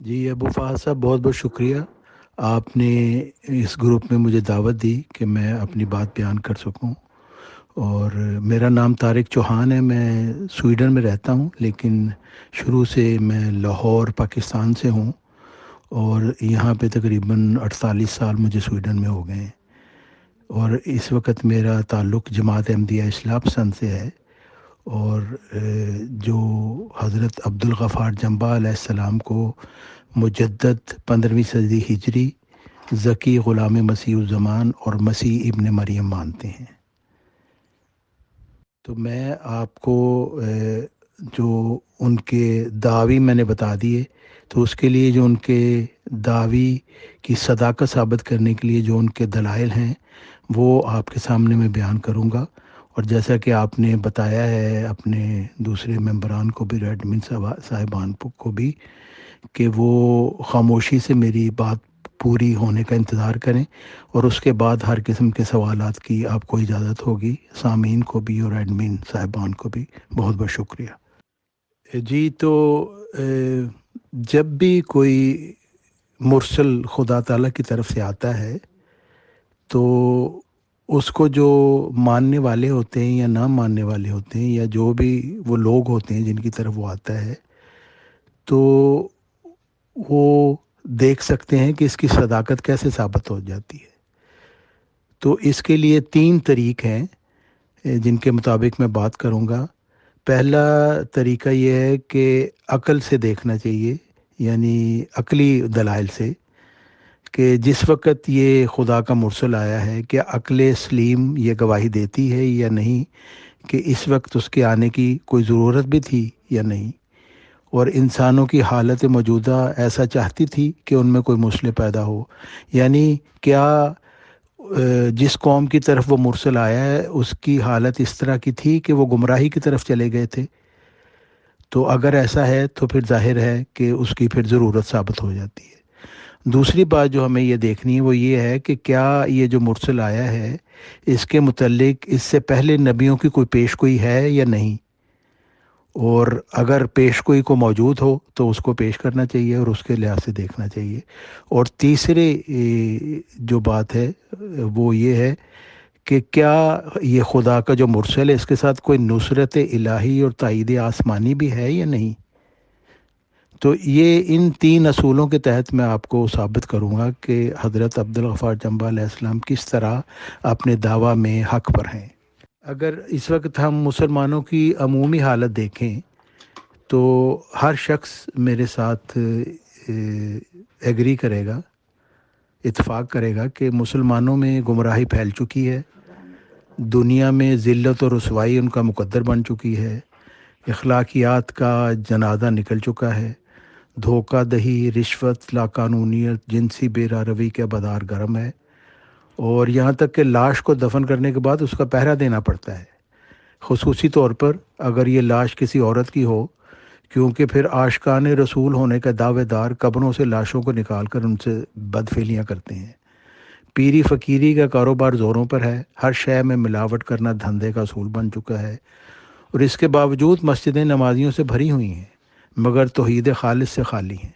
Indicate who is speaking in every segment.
Speaker 1: جی ابو فہد صاحب، بہت بہت شکریہ. آپ نے اس گروپ میں مجھے دعوت دی کہ میں اپنی بات بیان کر سکوں. اور میرا نام طارق چوہان ہے. میں سویڈن میں رہتا ہوں، لیکن شروع سے میں لاہور پاکستان سے ہوں. اور یہاں پہ تقریباً 48 سال مجھے سویڈن میں ہو گئے ہیں. اور اس وقت میرا تعلق جماعت احمدیہ اصلاح پسند سے ہے. اور جو حضرت عبدالغفار جنبہ علیہ السلام کو مجدد 15ویں صدی ہجری، ذکی غلام مسیح الزمان اور مسیح ابن مریم مانتے ہیں. تو میں آپ کو جو ان کے دعوی میں نے بتا دیے، تو اس کے لیے جو ان کے دعوی کی صداقت ثابت کرنے کے لیے جو ان کے دلائل ہیں وہ آپ کے سامنے میں بیان کروں گا. اور جیسا کہ آپ نے بتایا ہے اپنے دوسرے ممبران کو بھی، ایڈمن صاحبان کو بھی، کہ وہ خاموشی سے میری بات پوری ہونے کا انتظار کریں، اور اس کے بعد ہر قسم کے سوالات کی آپ کو اجازت ہوگی، سامعین کو بھی اور ایڈمن صاحبان کو بھی. بہت بہت شکریہ. جی تو جب بھی کوئی مرسل خدا تعالیٰ کی طرف سے آتا ہے تو اس کو جو ماننے والے ہوتے ہیں یا نہ ماننے والے ہوتے ہیں، یا جو بھی وہ لوگ ہوتے ہیں جن کی طرف وہ آتا ہے، تو وہ دیکھ سکتے ہیں کہ اس کی صداقت کیسے ثابت ہو جاتی ہے. تو اس کے لیے 3 طریق ہیں جن کے مطابق میں بات کروں گا. پہلا طریقہ یہ ہے کہ عقل سے دیکھنا چاہیے، یعنی عقلی دلائل سے، کہ جس وقت یہ خدا کا مرسل آیا ہے کہ عقل سلیم یہ گواہی دیتی ہے یا نہیں کہ اس وقت اس کے آنے کی کوئی ضرورت بھی تھی یا نہیں، اور انسانوں کی حالت موجودہ ایسا چاہتی تھی کہ ان میں کوئی مسئلہ پیدا ہو. یعنی کیا جس قوم کی طرف وہ مرسل آیا ہے اس کی حالت اس طرح کی تھی کہ وہ گمراہی کی طرف چلے گئے تھے. تو اگر ایسا ہے تو پھر ظاہر ہے کہ اس کی پھر ضرورت ثابت ہو جاتی ہے. دوسری بات جو ہمیں یہ دیکھنی ہے وہ یہ ہے کہ کیا یہ جو مرسل آیا ہے اس کے متعلق اس سے پہلے نبیوں کی کوئی پیش گوئی ہے یا نہیں، اور اگر پیش گوئی کو موجود ہو تو اس کو پیش کرنا چاہیے اور اس کے لحاظ سے دیکھنا چاہیے. اور تیسری جو بات ہے وہ یہ ہے کہ کیا یہ خدا کا جو مرسل ہے اس کے ساتھ کوئی نصرت الہی اور تائید آسمانی بھی ہے یا نہیں. تو یہ ان 3 اصولوں کے تحت میں آپ کو ثابت کروں گا کہ حضرت عبدالغفار جنبہ علیہ السلام کس طرح اپنے دعویٰ میں حق پر ہیں. اگر اس وقت ہم مسلمانوں کی عمومی حالت دیکھیں تو ہر شخص میرے ساتھ ایگری کرے گا، اتفاق کرے گا کہ مسلمانوں میں گمراہی پھیل چکی ہے، دنیا میں ذلت و رسوائی ان کا مقدر بن چکی ہے، اخلاقیات کا جنازہ نکل چکا ہے، دھوکہ دہی، رشوت، لاقانونیت، جنسی بے روی کے بازار گرم ہے، اور یہاں تک کہ لاش کو دفن کرنے کے بعد اس کا پہرا دینا پڑتا ہے، خصوصی طور پر اگر یہ لاش کسی عورت کی ہو، کیونکہ پھر عاشقان رسول ہونے کا دعوے دار قبروں سے لاشوں کو نکال کر ان سے بدفعلیاں کرتے ہیں. پیری فقیری کا کاروبار زوروں پر ہے، ہر شے میں ملاوٹ کرنا دھندے کا اصول بن چکا ہے، اور اس کے باوجود مسجدیں نمازیوں سے بھری ہوئی ہیں مگر توحید خالص سے خالی ہیں.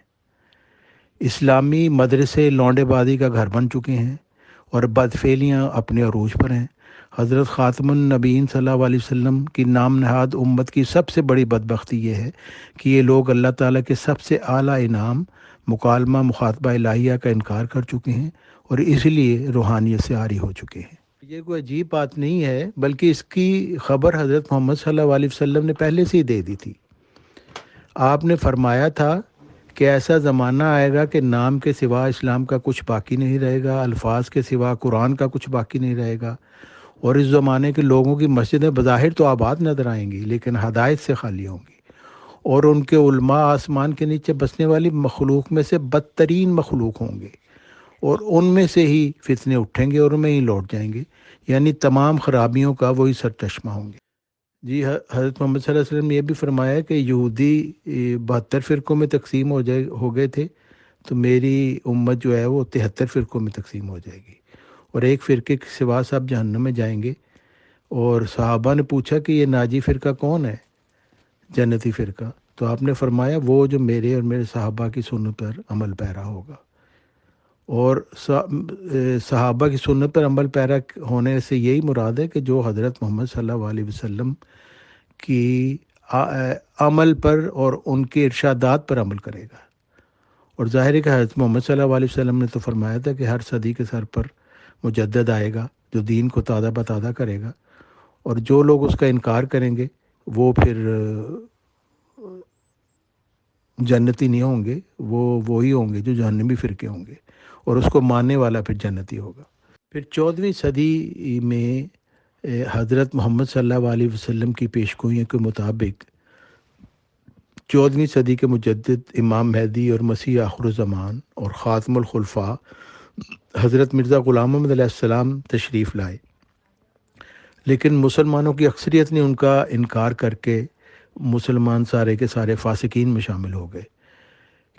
Speaker 1: اسلامی مدرسے لونڈے بازی کا گھر بن چکے ہیں اور بدفعلیاں اپنے عروج پر ہیں. حضرت خاتم النبیین صلی اللہ علیہ وسلم کی نام نہاد امت کی سب سے بڑی بدبختی یہ ہے کہ یہ لوگ اللہ تعالیٰ کے سب سے اعلیٰ انعام مکالمہ مخاطبہ الہیہ کا انکار کر چکے ہیں اور اس لیے روحانیت سے عاری ہو چکے ہیں. یہ کوئی عجیب بات نہیں ہے، بلکہ اس کی خبر حضرت محمد صلی اللہ علیہ وسلم نے پہلے سے ہی دے دی تھی. آپ نے فرمایا تھا کہ ایسا زمانہ آئے گا کہ نام کے سوا اسلام کا کچھ باقی نہیں رہے گا، الفاظ کے سوا قرآن کا کچھ باقی نہیں رہے گا، اور اس زمانے کے لوگوں کی مسجدیں بظاہر تو آباد نظر آئیں گی لیکن ہدایت سے خالی ہوں گی، اور ان کے علماء آسمان کے نیچے بسنے والی مخلوق میں سے بدترین مخلوق ہوں گے، اور ان میں سے ہی فتنے اٹھیں گے اور ان میں ہی لوٹ جائیں گے، یعنی تمام خرابیوں کا وہی سرچشمہ ہوں گے. جی حضرت محمد صلی اللہ علیہ وسلم نے یہ بھی فرمایا کہ یہودی 72 فرقوں میں تقسیم ہو گئے تھے، تو میری امت جو ہے وہ 73 فرقوں میں تقسیم ہو جائے گی، اور ایک فرقے کے سوا سب جہنم میں جائیں گے. اور صحابہ نے پوچھا کہ یہ ناجی فرقہ کون ہے، جنتی فرقہ؟ تو آپ نے فرمایا وہ جو میرے اور میرے صحابہ کی سنت پر عمل پیرا ہوگا. اور صحابہ کی سنت پر عمل پیرا ہونے سے یہی مراد ہے کہ جو حضرت محمد صلی اللہ علیہ وسلم کی عمل پر اور ان کے ارشادات پر عمل کرے گا. اور ظاہر ہے کہ حضرت محمد صلی اللہ علیہ وسلم نے تو فرمایا تھا کہ ہر صدی کے سر پر مجدد آئے گا جو دین کو تازہ بتازہ کرے گا، اور جو لوگ اس کا انکار کریں گے وہ پھر جنتی نہیں ہوں گے، وہ وہی ہوں گے جو جہنمی فرقے ہوں گے، اور اس کو ماننے والا پھر جنتی ہوگا. پھر 14ویں صدی میں حضرت محمد صلی اللہ علیہ وسلم کی پیشگوئیوں کے مطابق 14ویں صدی کے مجدد امام مہدی اور مسیح آخر الزمان اور خاتم الخلفاء حضرت مرزا غلام محمد علیہ السلام تشریف لائے. لیکن مسلمانوں کی اکثریت نے ان کا انکار کر کے مسلمان سارے کے سارے فاسقین میں شامل ہو گئے،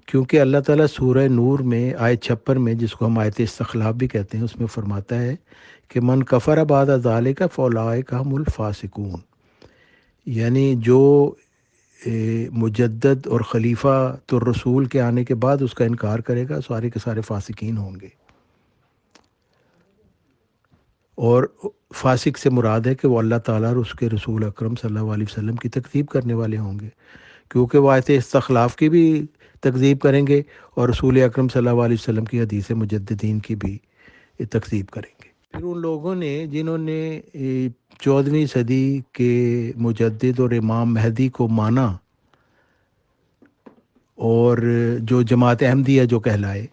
Speaker 1: کیونکہ اللہ تعالیٰ سورہ نور میں آیت 56 میں، جس کو ہم آیت استخلاف بھی کہتے ہیں، اس میں فرماتا ہے کہ من کفر بعد ذالک فاولئک هم الفاسقون، یعنی جو مجدد اور خلیفہ تو رسول کے آنے کے بعد اس کا انکار کرے گا، سارے کے سارے فاسقین ہوں گے. اور فاسق سے مراد ہے کہ وہ اللہ تعالیٰ اور اس کے رسول اکرم صلی اللہ علیہ وسلم کی تکذیب کرنے والے ہوں گے، کیونکہ وہ آیت استخلاف کی بھی تکذیب کریں گے اور رسول اکرم صلی اللہ علیہ وسلم کی حدیث مجددین کی بھی تکذیب کریں گے. پھر ان لوگوں نے جنہوں نے 14ویں صدی کے مجدد اور امام مہدی کو مانا اور جو جماعت احمدیہ جو کہلائے،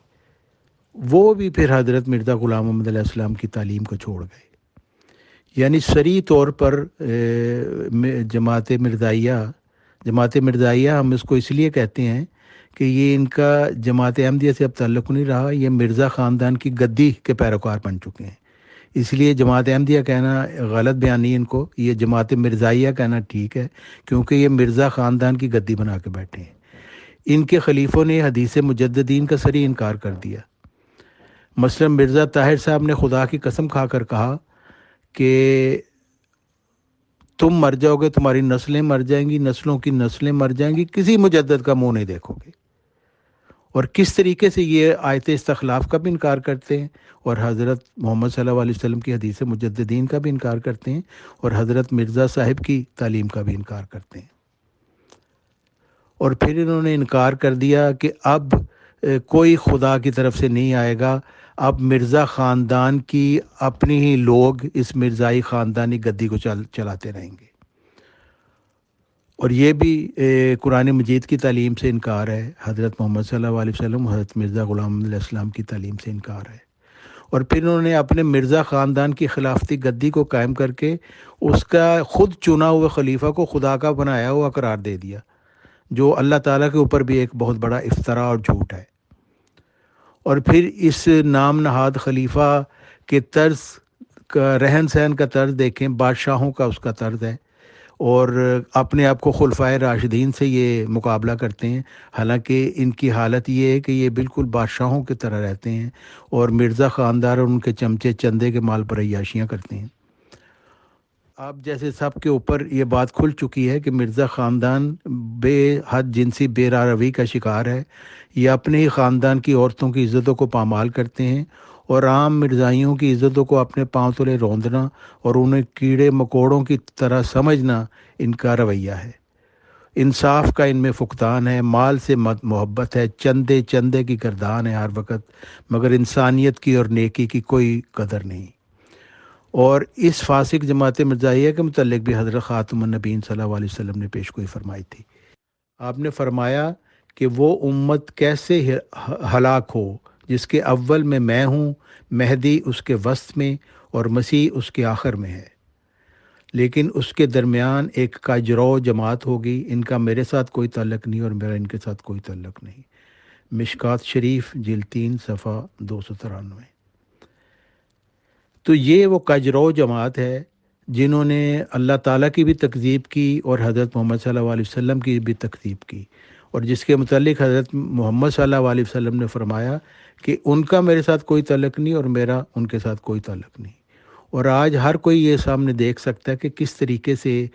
Speaker 1: وہ بھی پھر حضرت مرزا غلام محمد علیہ السلام کی تعلیم کو چھوڑ گئے. یعنی صریح طور پر جماعت مرزائیہ ہم اس کو اس لیے کہتے ہیں کہ یہ ان کا جماعت احمدیہ سے اب تعلق نہیں رہا، یہ مرزا خاندان کی گدی کے پیروکار بن چکے ہیں. اس لیے جماعت احمدیہ کہنا غلط بیان نہیں، ان کو یہ جماعت مرزائیہ کہنا ٹھیک ہے، کیونکہ یہ مرزا خاندان کی گدی بنا کے بیٹھے ہیں. ان کے خلیفوں نے حدیث مجددین کا صریح انکار کر دیا. مثلا مرزا طاہر صاحب نے خدا کی قسم کھا کر کہا کہ تم مر جاؤ گے، تمہاری نسلیں مر جائیں گی، نسلوں کی نسلیں مر جائیں گی، کسی مجدد کا منہ نہیں دیکھو گے. اور کس طریقے سے یہ آیت استخلاف کا بھی انکار کرتے ہیں، اور حضرت محمد صلی اللہ علیہ وسلم کی حدیث مجددین کا بھی انکار کرتے ہیں، اور حضرت مرزا صاحب کی تعلیم کا بھی انکار کرتے ہیں. اور پھر انہوں نے انکار کر دیا کہ اب کوئی خدا کی طرف سے نہیں آئے گا، اب مرزا خاندان کی اپنی ہی لوگ اس مرزائی خاندانی گدی کو چلاتے رہیں گے. اور یہ بھی قرآن مجید کی تعلیم سے انکار ہے، حضرت محمد صلی اللہ علیہ وسلم، حضرت مرزا غلام علیہ السلام کی تعلیم سے انکار ہے. اور پھر انہوں نے اپنے مرزا خاندان کی خلافتی گدی کو قائم کر کے اس کا خود چنا ہوا خلیفہ کو خدا کا بنایا ہوا قرار دے دیا، جو اللہ تعالیٰ کے اوپر بھی ایک بہت بڑا افتراء اور جھوٹ ہے. اور پھر اس نام نہاد خلیفہ کے طرز کا، رہن سہن کا طرز دیکھیں، بادشاہوں کا اس کا طرز ہے، اور اپنے آپ کو خلفائے راشدین سے یہ مقابلہ کرتے ہیں، حالانکہ ان کی حالت یہ ہے کہ یہ بالکل بادشاہوں کی طرح رہتے ہیں اور مرزا خاندان اور ان کے چمچے چندے کے مال پر عیاشیاں کرتے ہیں. اب جیسے سب کے اوپر یہ بات کھل چکی ہے کہ مرزا خاندان بے حد جنسی بے روی کا شکار ہے. یہ اپنے ہی خاندان کی عورتوں کی عزتوں کو پامال کرتے ہیں، اور عام مرزائیوں کی عزتوں کو اپنے پاؤں تلے روندنا اور انہیں کیڑے مکوڑوں کی طرح سمجھنا ان کا رویہ ہے. انصاف کا ان میں فقدان ہے، مال سے محبت ہے، چندے کی گردان ہے ہر وقت، مگر انسانیت کی اور نیکی کی کوئی قدر نہیں. اور اس فاسق جماعت مرزائیہ کے متعلق بھی حضرت خاتم النبیین صلی اللہ علیہ وسلم نے پیشگوئی فرمائی تھی. آپ نے فرمایا کہ وہ امت کیسے ہلاک ہو جس کے اول میں ہوں، مہدی اس کے وسط میں اور مسیح اس کے آخر میں ہے، لیکن اس کے درمیان ایک کاجرو جماعت ہوگی، ان کا میرے ساتھ کوئی تعلق نہیں اور میرا ان کے ساتھ کوئی تعلق نہیں. مشکات شریف جلد 3 صفحہ 293. تو یہ وہ کاجرو جماعت ہے جنہوں نے اللہ تعالیٰ کی بھی تکذیب کی اور حضرت محمد صلی اللہ علیہ وسلم کی بھی تکذیب کی، اور جس کے متعلق حضرت محمد صلی اللہ علیہ وسلم نے فرمایا کہ ان کا میرے ساتھ کوئی تعلق نہیں اور میرا ان کے ساتھ کوئی تعلق نہیں. اور آج ہر کوئی یہ سامنے دیکھ سکتا ہے کہ کس طریقے سے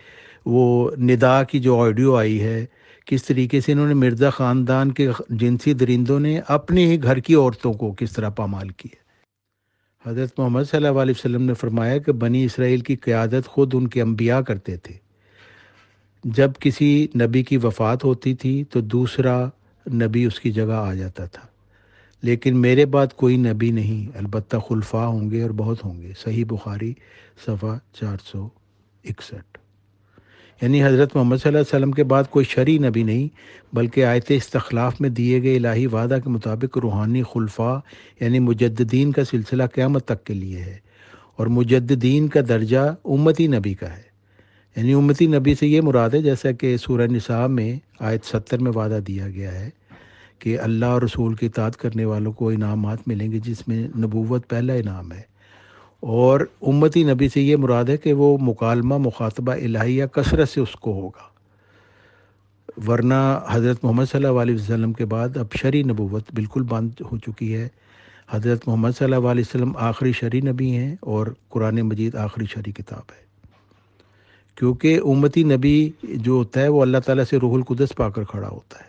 Speaker 1: وہ ندا کی جو آڈیو آئی ہے کس طریقے سے انہوں نے مرزا خاندان کے جنسی درندوں نے اپنے ہی گھر کی عورتوں کو کس طرح پامال کیا۔ حضرت محمد صلی اللہ علیہ وسلم نے فرمایا کہ بنی اسرائیل کی قیادت خود ان کے انبیاء کرتے تھے۔ جب کسی نبی کی وفات ہوتی تھی تو دوسرا نبی اس کی جگہ آ جاتا تھا، لیکن میرے بعد کوئی نبی نہیں، البتہ خلفاء ہوں گے اور بہت ہوں گے۔ صحیح بخاری صفحہ 461۔ یعنی حضرت محمد صلی اللہ علیہ وسلم کے بعد کوئی شرعی نبی نہیں، بلکہ آیت استخلاف میں دیے گئے الہی وعدہ کے مطابق روحانی خلفاء یعنی مجددین کا سلسلہ قیامت تک کے لیے ہے، اور مجددین کا درجہ امتی نبی کا ہے۔ یعنی امتی نبی سے یہ مراد ہے، جیسا کہ سورہ نساء میں آیت 70 میں وعدہ دیا گیا ہے کہ اللہ اور رسول کی اطاعت کرنے والوں کو انعامات ملیں گے، جس میں نبوت پہلا انعام ہے، اور امتی نبی سے یہ مراد ہے کہ وہ مکالمہ مخاطبہ الہیہ کثرت سے اس کو ہوگا، ورنہ حضرت محمد صلی اللہ علیہ وسلم کے بعد اب شرعی نبوت بالکل بند ہو چکی ہے۔ حضرت محمد صلی اللہ علیہ وسلم آخری شرعی نبی ہیں اور قرآن مجید آخری شرعی کتاب ہے، کیونکہ امتی نبی جو ہوتا ہے وہ اللہ تعالیٰ سے روح القدس پا کر کھڑا ہوتا ہے،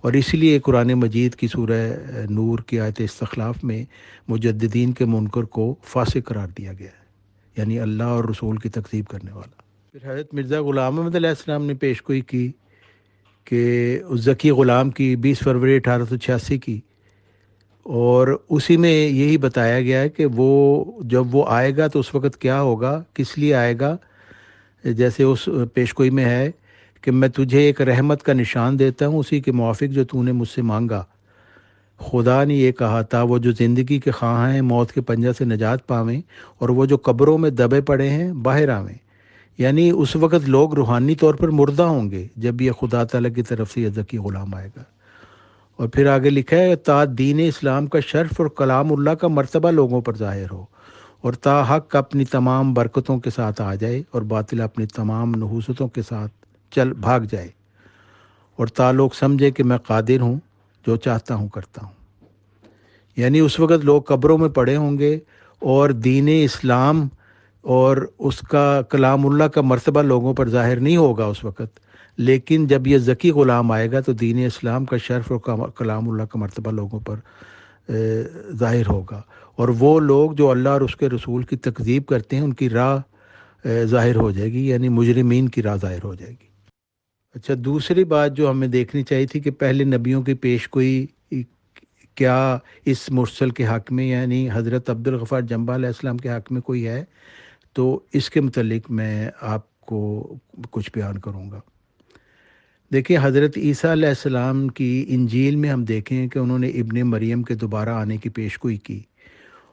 Speaker 1: اور اسی لیے قرآن مجید کی سورہ نور کی آیت استخلاف میں مجددین کے منکر کو فاسق قرار دیا گیا ہے، یعنی اللہ اور رسول کی تکذیب کرنے والا۔ پھر حضرت مرزا غلام احمد علیہ السلام نے پیش گوئی کی کہ ذکی غلام کی 20 فروری 1886 کی، اور اسی میں یہی بتایا گیا ہے کہ وہ جب وہ آئے گا تو اس وقت کیا ہوگا، کس لیے آئے گا۔ جیسے اس پیش گوئی میں ہے کہ میں تجھے ایک رحمت کا نشان دیتا ہوں، اسی کے موافق جو تو نے مجھ سے مانگا۔ خدا نے یہ کہا تھا، وہ جو زندگی کے خواہاں ہیں موت کے پنجہ سے نجات پاویں، اور وہ جو قبروں میں دبے پڑے ہیں باہر آویں۔ یعنی اس وقت لوگ روحانی طور پر مردہ ہوں گے جب یہ خدا تعالیٰ کی طرف سے یہ ذکی غلام آئے گا۔ اور پھر آگے لکھا ہے، تا دین اسلام کا شرف اور کلام اللہ کا مرتبہ لوگوں پر ظاہر ہو، اور تا حق اپنی تمام برکتوں کے ساتھ آ جائے اور باطل اپنی تمام نحوستوں کے ساتھ چل بھاگ جائے، اور تا لوگ سمجھے کہ میں قادر ہوں، جو چاہتا ہوں کرتا ہوں۔ یعنی اس وقت لوگ قبروں میں پڑے ہوں گے اور دین اسلام اور اس کا کلام اللہ کا مرتبہ لوگوں پر ظاہر نہیں ہوگا اس وقت، لیکن جب یہ ذکی غلام آئے گا تو دین اسلام کا شرف اور کلام اللہ کا مرتبہ لوگوں پر ظاہر ہوگا، اور وہ لوگ جو اللہ اور اس کے رسول کی تکذیب کرتے ہیں ان کی راہ ظاہر ہو جائے گی، یعنی مجرمین کی راہ ظاہر ہو جائے گی۔ اچھا، دوسری بات جو ہمیں دیکھنی چاہیے تھی کہ پہلے نبیوں کی پیش گوئی کیا اس مرسل کے حق میں، یعنی حضرت عبدالغفار جنبہ علیہ السلام کے حق میں کوئی ہے، تو اس کے متعلق میں آپ کو کچھ بیان کروں گا۔ دیکھیں، حضرت عیسیٰ علیہ السلام کی انجیل میں ہم دیکھیں کہ انہوں نے ابن مریم کے دوبارہ آنے کی پیش گوئی کی،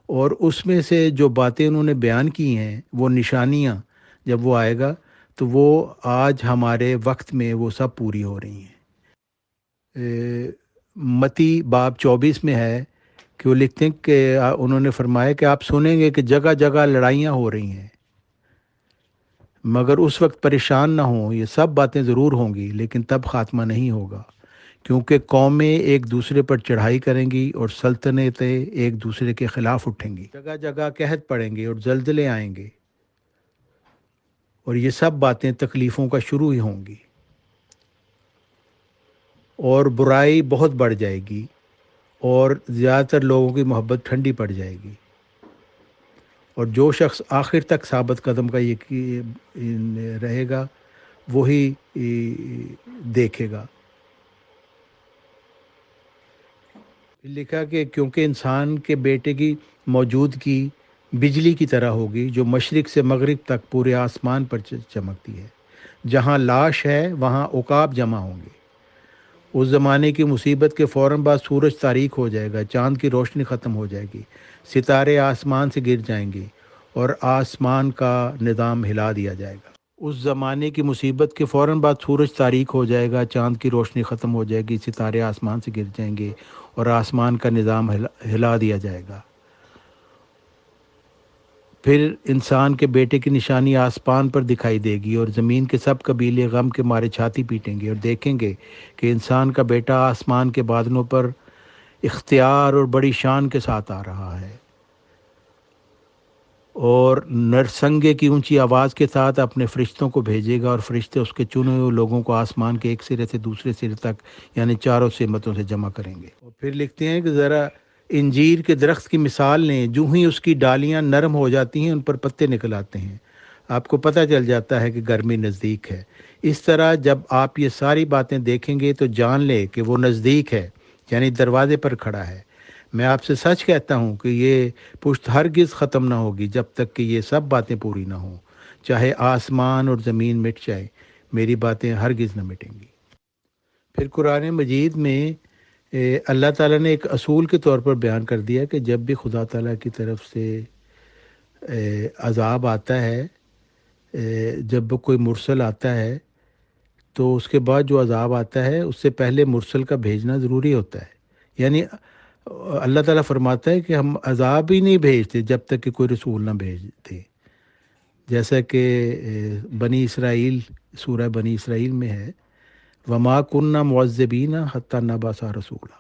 Speaker 1: اور اس میں سے جو باتیں انہوں نے بیان کی ہیں وہ نشانیاں جب وہ آئے گا تو وہ آج ہمارے وقت میں وہ سب پوری ہو رہی ہیں۔ متی باب 24 میں ہے کہ وہ لکھتے ہیں کہ انہوں نے فرمایا کہ آپ سنیں گے کہ جگہ جگہ لڑائیاں ہو رہی ہیں، مگر اس وقت پریشان نہ ہوں، یہ سب باتیں ضرور ہوں گی لیکن تب خاتمہ نہیں ہوگا، کیونکہ قومیں ایک دوسرے پر چڑھائی کریں گی اور سلطنتیں ایک دوسرے کے خلاف اٹھیں گی، جگہ جگہ قحط پڑیں گے اور زلزلے آئیں گے، اور یہ سب باتیں تکلیفوں کا شروع ہی ہوں گی، اور برائی بہت بڑھ جائے گی اور زیادہ تر لوگوں کی محبت ٹھنڈی پڑ جائے گی، اور جو شخص آخر تک ثابت قدم کا یقین رہے گا وہی دیکھے گا۔ لکھا کہ کیونکہ انسان کے بیٹے کی موجودگی بجلی کی طرح ہوگی جو مشرق سے مغرب تک پورے آسمان پر چمکتی ہے، جہاں لاش ہے وہاں عقاب جمع ہوں گے۔ اس زمانے کی مصیبت کے فوراً بعد سورج تاریک ہو جائے گا، چاند کی روشنی ختم ہو جائے گی، ستارے آسمان سے گر جائیں گے اور آسمان کا نظام ہلا دیا جائے گا۔ اس زمانے کی مصیبت کے فوراً بعد سورج تاریک ہو جائے گا، چاند کی روشنی ختم ہو جائے گی، ستارے آسمان سے گر جائیں گے اور آسمان کا نظام ہلا دیا جائے گا۔ پھر انسان کے بیٹے کی نشانی آسمان پر دکھائی دے گی، اور زمین کے سب قبیلے غم کے مارے چھاتی پیٹیں گے اور دیکھیں گے کہ انسان کا بیٹا آسمان کے بادلوں پر اختیار اور بڑی شان کے ساتھ آ رہا ہے۔ اور نرسنگے کی اونچی آواز کے ساتھ اپنے فرشتوں کو بھیجے گا، اور فرشتے اس کے چنے ہوئے لوگوں کو آسمان کے ایک سرے سے دوسرے سرے تک یعنی چاروں سمتوں سے جمع کریں گے۔ اور پھر لکھتے ہیں کہ ذرا انجیر کے درخت کی مثال لیں، جو ہی اس کی ڈالیاں نرم ہو جاتی ہیں ان پر پتے نکل آتے ہیں، آپ کو پتہ چل جاتا ہے کہ گرمی نزدیک ہے۔ اس طرح جب آپ یہ ساری باتیں دیکھیں گے تو جان لے کہ وہ نزدیک ہے، یعنی دروازے پر کھڑا ہے۔ میں آپ سے سچ کہتا ہوں کہ یہ پشت ہرگز ختم نہ ہوگی جب تک کہ یہ سب باتیں پوری نہ ہوں، چاہے آسمان اور زمین مٹ جائے، میری باتیں ہرگز نہ مٹیں گی۔ پھر قرآن مجید میں اللہ تعالیٰ نے ایک اصول کے طور پر بیان کر دیا کہ جب بھی خدا تعالیٰ کی طرف سے عذاب آتا ہے، جب کوئی مرسل آتا ہے تو اس کے بعد جو عذاب آتا ہے اس سے پہلے مرسل کا بھیجنا ضروری ہوتا ہے۔ یعنی اللہ تعالیٰ فرماتا ہے کہ ہم عذاب ہی نہیں بھیجتے جب تک کہ کوئی رسول نہ بھیج دے، جیسا کہ بنی اسرائیل، سورہ بنی اسرائیل میں ہے، وما کننا معذبین حتی نبعث رسولا،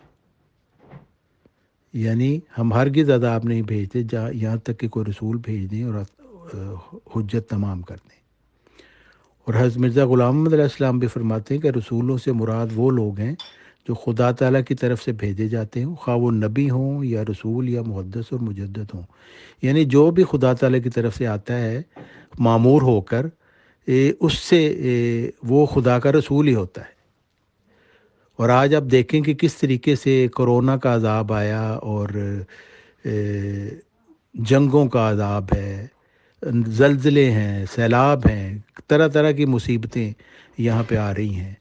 Speaker 1: یعنی ہم ہرگز عذاب نہیں بھیجتے یہاں تک کہ کوئی رسول بھیج دیں اور حجت تمام کر دیں۔ اور حضرت مرزا غلام محمد علیہ السلام بھی فرماتے ہیں کہ رسولوں سے مراد وہ لوگ ہیں جو خدا تعالیٰ کی طرف سے بھیجے جاتے ہوں، خواہ وہ نبی ہوں یا رسول یا محدث اور مجدد ہوں، یعنی جو بھی خدا تعالیٰ کی طرف سے آتا ہے مامور ہو کر، اس سے وہ خدا کا رسول ہی ہوتا ہے۔ اور آج آپ دیکھیں کہ کس طریقے سے کرونا کا عذاب آیا، اور جنگوں کا عذاب ہے، زلزلے ہیں، سیلاب ہیں، طرح طرح کی مصیبتیں یہاں پہ آ رہی ہیں۔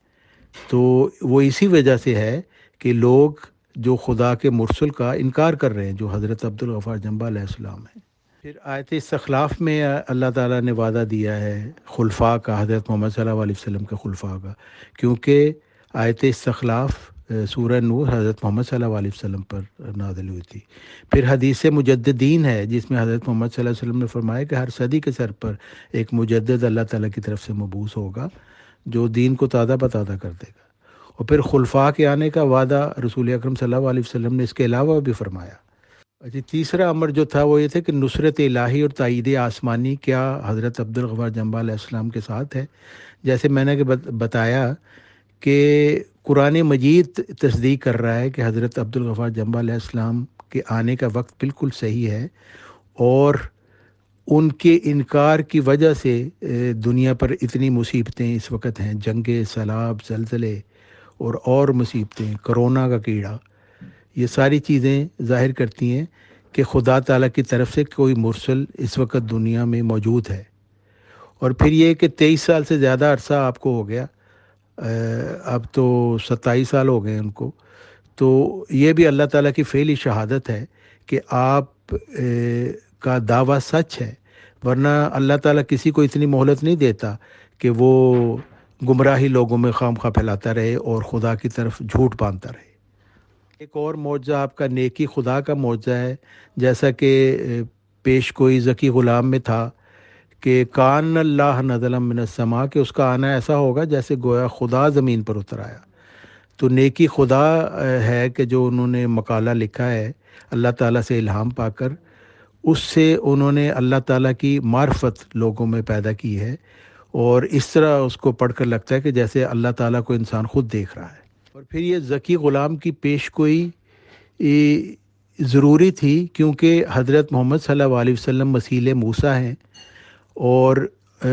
Speaker 1: تو وہ اسی وجہ سے ہے کہ لوگ جو خدا کے مرسل کا انکار کر رہے ہیں، جو حضرت عبدالغفار جنبہ علیہ السلام ہیں۔ پھر آیت استخلاف میں اللہ تعالیٰ نے وعدہ دیا ہے خلفاء کا، حضرت محمد صلی اللہ علیہ وسلم کے خلفاء کا، کیونکہ آیت استخلاف سورہ نور حضرت محمد صلی اللہ علیہ وسلم پر نازل ہوئی تھی۔ پھر حدیث مجددین ہے جس میں حضرت محمد صلی اللہ علیہ وسلم نے فرمایا کہ ہر صدی کے سر پر ایک مجدد اللہ تعالیٰ کی طرف سے مبعوث ہوگا جو دین کو تازہ بتازہ کر دے گا۔ اور پھر خلفاء کے آنے کا وعدہ رسول اکرم صلی اللہ علیہ وسلم نے اس کے علاوہ بھی فرمایا۔ اچھا، تیسرا امر جو تھا وہ یہ تھا کہ نصرت الہی اور تائید آسمانی کیا حضرت عبدالغفار جنبہ علیہ السلام کے ساتھ ہے۔ جیسے میں نے بتایا کہ قرآن مجید تصدیق کر رہا ہے کہ حضرت عبدالغفار جنبہ علیہ السلام کے آنے کا وقت بالکل صحیح ہے، اور ان کے انکار کی وجہ سے دنیا پر اتنی مصیبتیں اس وقت ہیں، جنگیں، سیلاب، زلزلے اور مصیبتیں، کرونا کا کیڑا، یہ ساری چیزیں ظاہر کرتی ہیں کہ خدا تعالیٰ کی طرف سے کوئی مرسل اس وقت دنیا میں موجود ہے۔ اور پھر یہ کہ 23 سال سے زیادہ عرصہ آپ کو ہو گیا، اب تو 27 سال ہو گئے ان کو، تو یہ بھی اللہ تعالیٰ کی فعلی شہادت ہے کہ آپ کا دعویٰ سچ ہے، ورنہ اللہ تعالیٰ کسی کو اتنی مہلت نہیں دیتا کہ وہ گمراہی لوگوں میں خام خواہ پھیلاتا رہے اور خدا کی طرف جھوٹ باندھتا رہے۔ ایک اور معجزہ آپ کا نیکی خدا کا معجزہ ہے، جیسا کہ پیش کوئی ذکی غلام میں تھا کہ کان اللہ نزل من السماء، کہ اس کا آنا ایسا ہوگا جیسے گویا خدا زمین پر اتر آیا۔ تو نیکی خدا ہے کہ جو انہوں نے مقالہ لکھا ہے اللہ تعالیٰ سے الہام پا کر، اس سے انہوں نے اللہ تعالیٰ کی معرفت لوگوں میں پیدا کی ہے، اور اس طرح اس کو پڑھ کر لگتا ہے کہ جیسے اللہ تعالیٰ کو انسان خود دیکھ رہا ہے۔ اور پھر یہ ذکی غلام کی پیش گوئی ضروری تھی کیونکہ حضرت محمد صلی اللہ علیہ وسلم مسیح موسیٰ ہیں، اور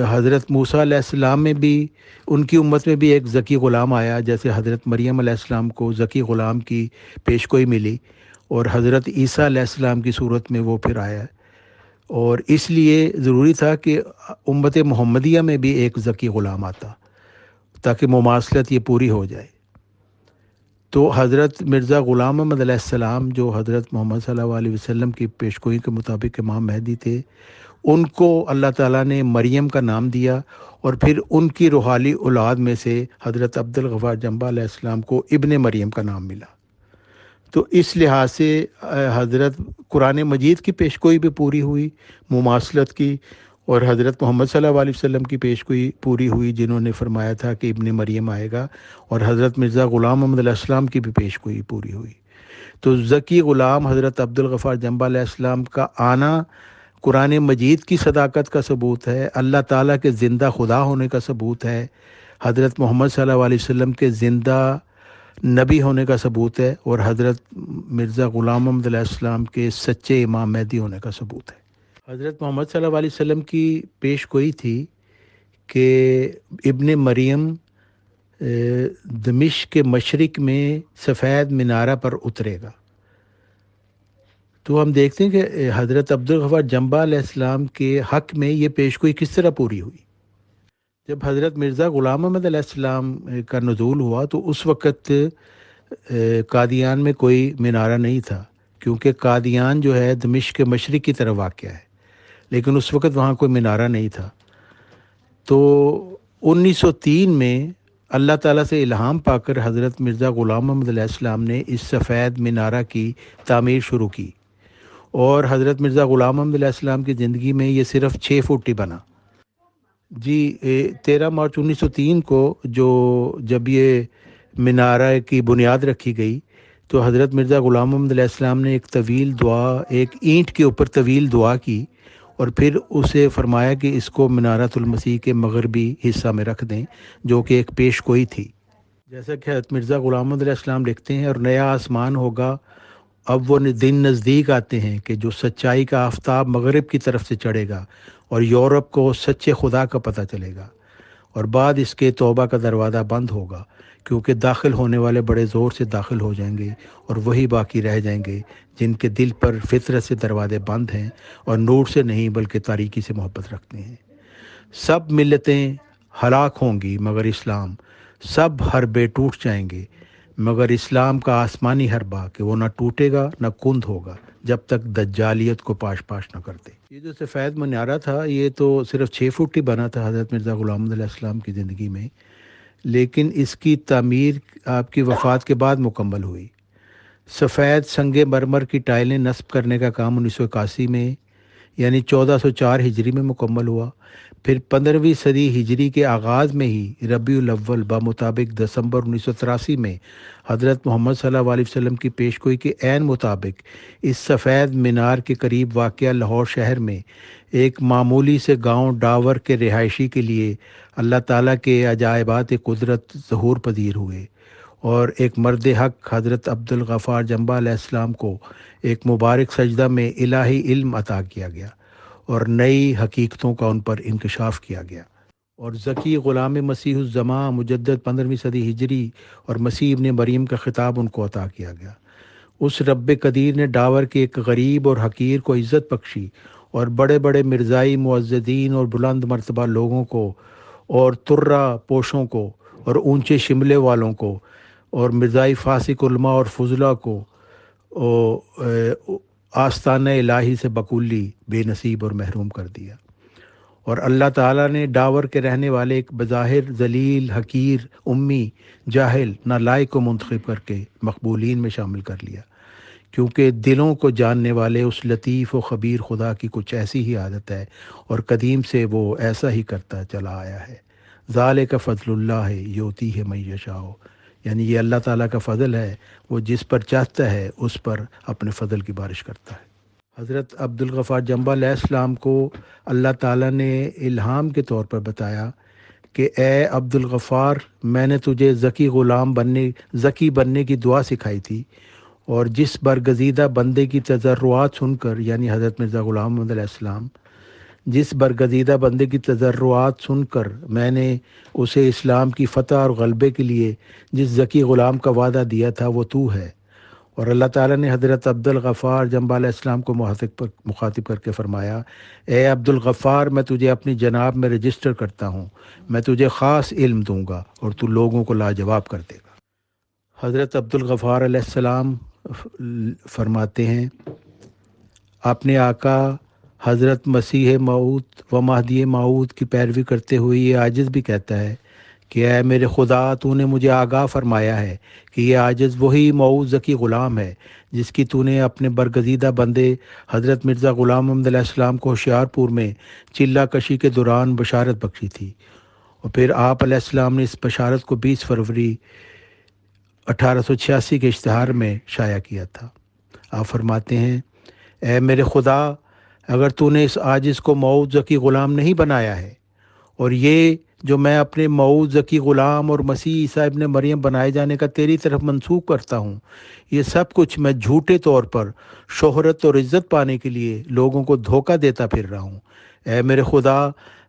Speaker 1: حضرت موسیٰ علیہ السلام میں بھی، ان کی امت میں بھی ایک ذکی غلام آیا، جیسے حضرت مریم علیہ السلام کو ذکی غلام کی پیش گوئی ملی، اور حضرت عیسیٰ علیہ السلام کی صورت میں وہ پھر آیا، اور اس لیے ضروری تھا کہ امت محمدیہ میں بھی ایک ذکی غلام آتا تاکہ مماثلت یہ پوری ہو جائے۔ تو حضرت مرزا غلام محمد علیہ السلام جو حضرت محمد صلی اللہ علیہ وسلم کی پیشگوئی کے مطابق امام مہدی تھے، ان کو اللہ تعالیٰ نے مریم کا نام دیا، اور پھر ان کی روحانی اولاد میں سے حضرت عبدالغفار جنبہ علیہ السلام کو ابن مریم کا نام ملا۔ تو اس لحاظ سے حضرت قرآن مجید کی پیشگوئی بھی پوری ہوئی مماثلت کی، اور حضرت محمد صلی اللہ علیہ وسلم کی پیشگوئی پوری ہوئی جنہوں نے فرمایا تھا کہ ابن مریم آئے گا، اور حضرت مرزا غلام محمد علیہ السلام کی بھی پیشگوئی پوری ہوئی۔ تو ذکی غلام حضرت عبدالغفار جنبہ علیہ السلام کا آنا قرآن مجید کی صداقت کا ثبوت ہے، اللہ تعالیٰ کے زندہ خدا ہونے کا ثبوت ہے، حضرت محمد صلی اللہ علیہ وسلم کے زندہ نبی ہونے کا ثبوت ہے، اور حضرت مرزا غلام محمد علیہ السلام کے سچے امام مہدی ہونے کا ثبوت ہے۔ حضرت محمد صلی اللہ علیہ وسلم کی پیش گوئی تھی کہ ابن مریم دمشق کے مشرق میں سفید مینارہ پر اترے گا۔ تو ہم دیکھتے ہیں کہ حضرت عبدالغفار جنبہ علیہ السلام کے حق میں یہ پیش گوئی کس طرح پوری ہوئی۔ جب حضرت مرزا غلام محمد علیہ السلام کا نزول ہوا تو اس وقت قادیان میں کوئی مینارہ نہیں تھا، کیونکہ قادیان جو ہے دمشق کے مشرق کی طرف واقع ہے، لیکن اس وقت وہاں کوئی مینارہ نہیں تھا۔ تو 1903 میں اللہ تعالیٰ سے الہام پا کر حضرت مرزا غلام محمد علیہ السلام نے اس سفید مینارہ کی تعمیر شروع کی، اور حضرت مرزا غلام محمد علیہ السلام کی زندگی میں یہ صرف 6 فٹ ہی بنا۔ جی 13 مارچ 1903 کو جب یہ مینارہ کی بنیاد رکھی گئی تو حضرت مرزا غلام محمد علیہ السلام نے ایک طویل دعا، ایک اینٹ کے اوپر طویل دعا کی، اور پھر اسے فرمایا کہ اس کو منارۃ المسیح کے مغربی حصہ میں رکھ دیں، جو کہ ایک پیش گوئی تھی۔ جیسا کہ حضرت مرزا غلام محمد علیہ السلام لکھتے ہیں، اور نیا آسمان ہوگا، اب وہ دن نزدیک آتے ہیں کہ جو سچائی کا آفتاب مغرب کی طرف سے چڑھے گا، اور یورپ کو سچے خدا کا پتہ چلے گا، اور بعد اس کے توبہ کا دروازہ بند ہوگا، کیونکہ داخل ہونے والے بڑے زور سے داخل ہو جائیں گے، اور وہی باقی رہ جائیں گے جن کے دل پر فطرت سے دروازے بند ہیں اور نور سے نہیں بلکہ تاریکی سے محبت رکھتے ہیں۔ سب ملتیں ہلاک ہوں گی مگر اسلام، سب حربے ٹوٹ جائیں گے مگر اسلام کا آسمانی حربہ، کہ وہ نہ ٹوٹے گا نہ کند ہوگا جب تک دجالیت کو پاش پاش نہ کر دے۔ یہ جو سفید منارہ تھا یہ تو صرف 6 فٹ ہی بنا تھا حضرت مرزا غلام محمد علیہ السلام کی زندگی میں، لیکن اس کی تعمیر آپ کی وفات کے بعد مکمل ہوئی۔ سفید سنگ مرمر کی ٹائلیں نصب کرنے کا کام 1981 میں یعنی 1404 ہجری میں مکمل ہوا۔ پھر 15ویں صدی ہجری کے آغاز میں ہی ربیع الاول بمطابق دسمبر 1983 میں حضرت محمد صلی اللہ علیہ وسلم کی پیش گوئی کے عین مطابق اس سفید مینار کے قریب واقع لاہور شہر میں ایک معمولی سے گاؤں ڈاور کے رہائشی کے لیے اللہ تعالیٰ کے عجائبات قدرت ظہور پذیر ہوئے، اور ایک مرد حق حضرت عبدالغفار جنبہ علیہ السلام کو ایک مبارک سجدہ میں الہی علم عطا کیا گیا، اور نئی حقیقتوں کا ان پر انکشاف کیا گیا، اور ذکی غلام مسیح الزماں مجدد 15ویں صدی ہجری اور مسیح ابن مریم کا خطاب ان کو عطا کیا گیا۔ اس رب قدیر نے ڈاور کے ایک غریب اور حقیر کو عزت بخشی، اور بڑے بڑے مرزائی معزدین اور بلند مرتبہ لوگوں کو، اور ترہ پوشوں کو، اور اونچے شملے والوں کو، اور مرزائی فاسق علماء اور فضلہ کو آستانہ الہی سے بکلی بے نصیب اور محروم کر دیا، اور اللہ تعالیٰ نے ڈاور کے رہنے والے ایک بظاہر ذلیل، حقیر، امی، جاہل، نالائق کو منتخب کر کے مقبولین میں شامل کر لیا، کیونکہ دلوں کو جاننے والے اس لطیف و خبیر خدا کی کچھ ایسی ہی عادت ہے، اور قدیم سے وہ ایسا ہی کرتا چلا آیا ہے۔ ذالک فضل اللہ یؤتیہ من یشاء، یعنی یہ اللہ تعالیٰ کا فضل ہے، وہ جس پر چاہتا ہے اس پر اپنے فضل کی بارش کرتا ہے۔ حضرت عبدالغفار جنبہ علیہ السلام کو اللہ تعالیٰ نے الہام کے طور پر بتایا کہ اے عبدالغفار، میں نے تجھے ذکی بننے کی دعا سکھائی تھی، اور جس برگزیدہ بندے کی تضرعات سن کر، یعنی حضرت مرزا غلام محمد علیہ السلام، جس برگزیدہ بندے کی تضرعات سن کر میں نے اسے اسلام کی فتح اور غلبے کے لیے جس ذکی غلام کا وعدہ دیا تھا وہ تو ہے۔ اور اللہ تعالیٰ نے حضرت عبدالغفار جنبہ علیہ السلام کو مخاطب کر کے فرمایا، اے عبدالغفار، میں تجھے اپنی جناب میں رجسٹر کرتا ہوں، میں تجھے خاص علم دوں گا اور تو لوگوں کو لاجواب کر دے گا۔ حضرت عبدالغفار علیہ السلام فرماتے ہیں، اپنے آقا حضرت مسیح موعود و مہدی موعود کی پیروی کرتے ہوئے یہ عاجز بھی کہتا ہے کہ اے میرے خدا، تو نے مجھے آگاہ فرمایا ہے کہ یہ عاجز وہی موعود ذکی غلام ہے جس کی تو نے اپنے برگزیدہ بندے حضرت مرزا غلام محمد علیہ السلام کو ہوشیارپور میں چلہ کشی کے دوران بشارت بخشی تھی، اور پھر آپ علیہ السلام نے اس بشارت کو 20 فروری 1886 کے اشتہار میں شائع کیا تھا۔ آپ فرماتے ہیں، اے میرے خدا، اگر تو نے اس عاجز کو موعود ذکی غلام نہیں بنایا ہے، اور یہ جو میں اپنے موعود ذکی غلام اور مسیح عیسیٰ ابن مریم بنائے جانے کا تیری طرف منسوخ کرتا ہوں، یہ سب کچھ میں جھوٹے طور پر شہرت اور عزت پانے کے لیے لوگوں کو دھوکہ دیتا پھر رہا ہوں۔ اے میرے خدا،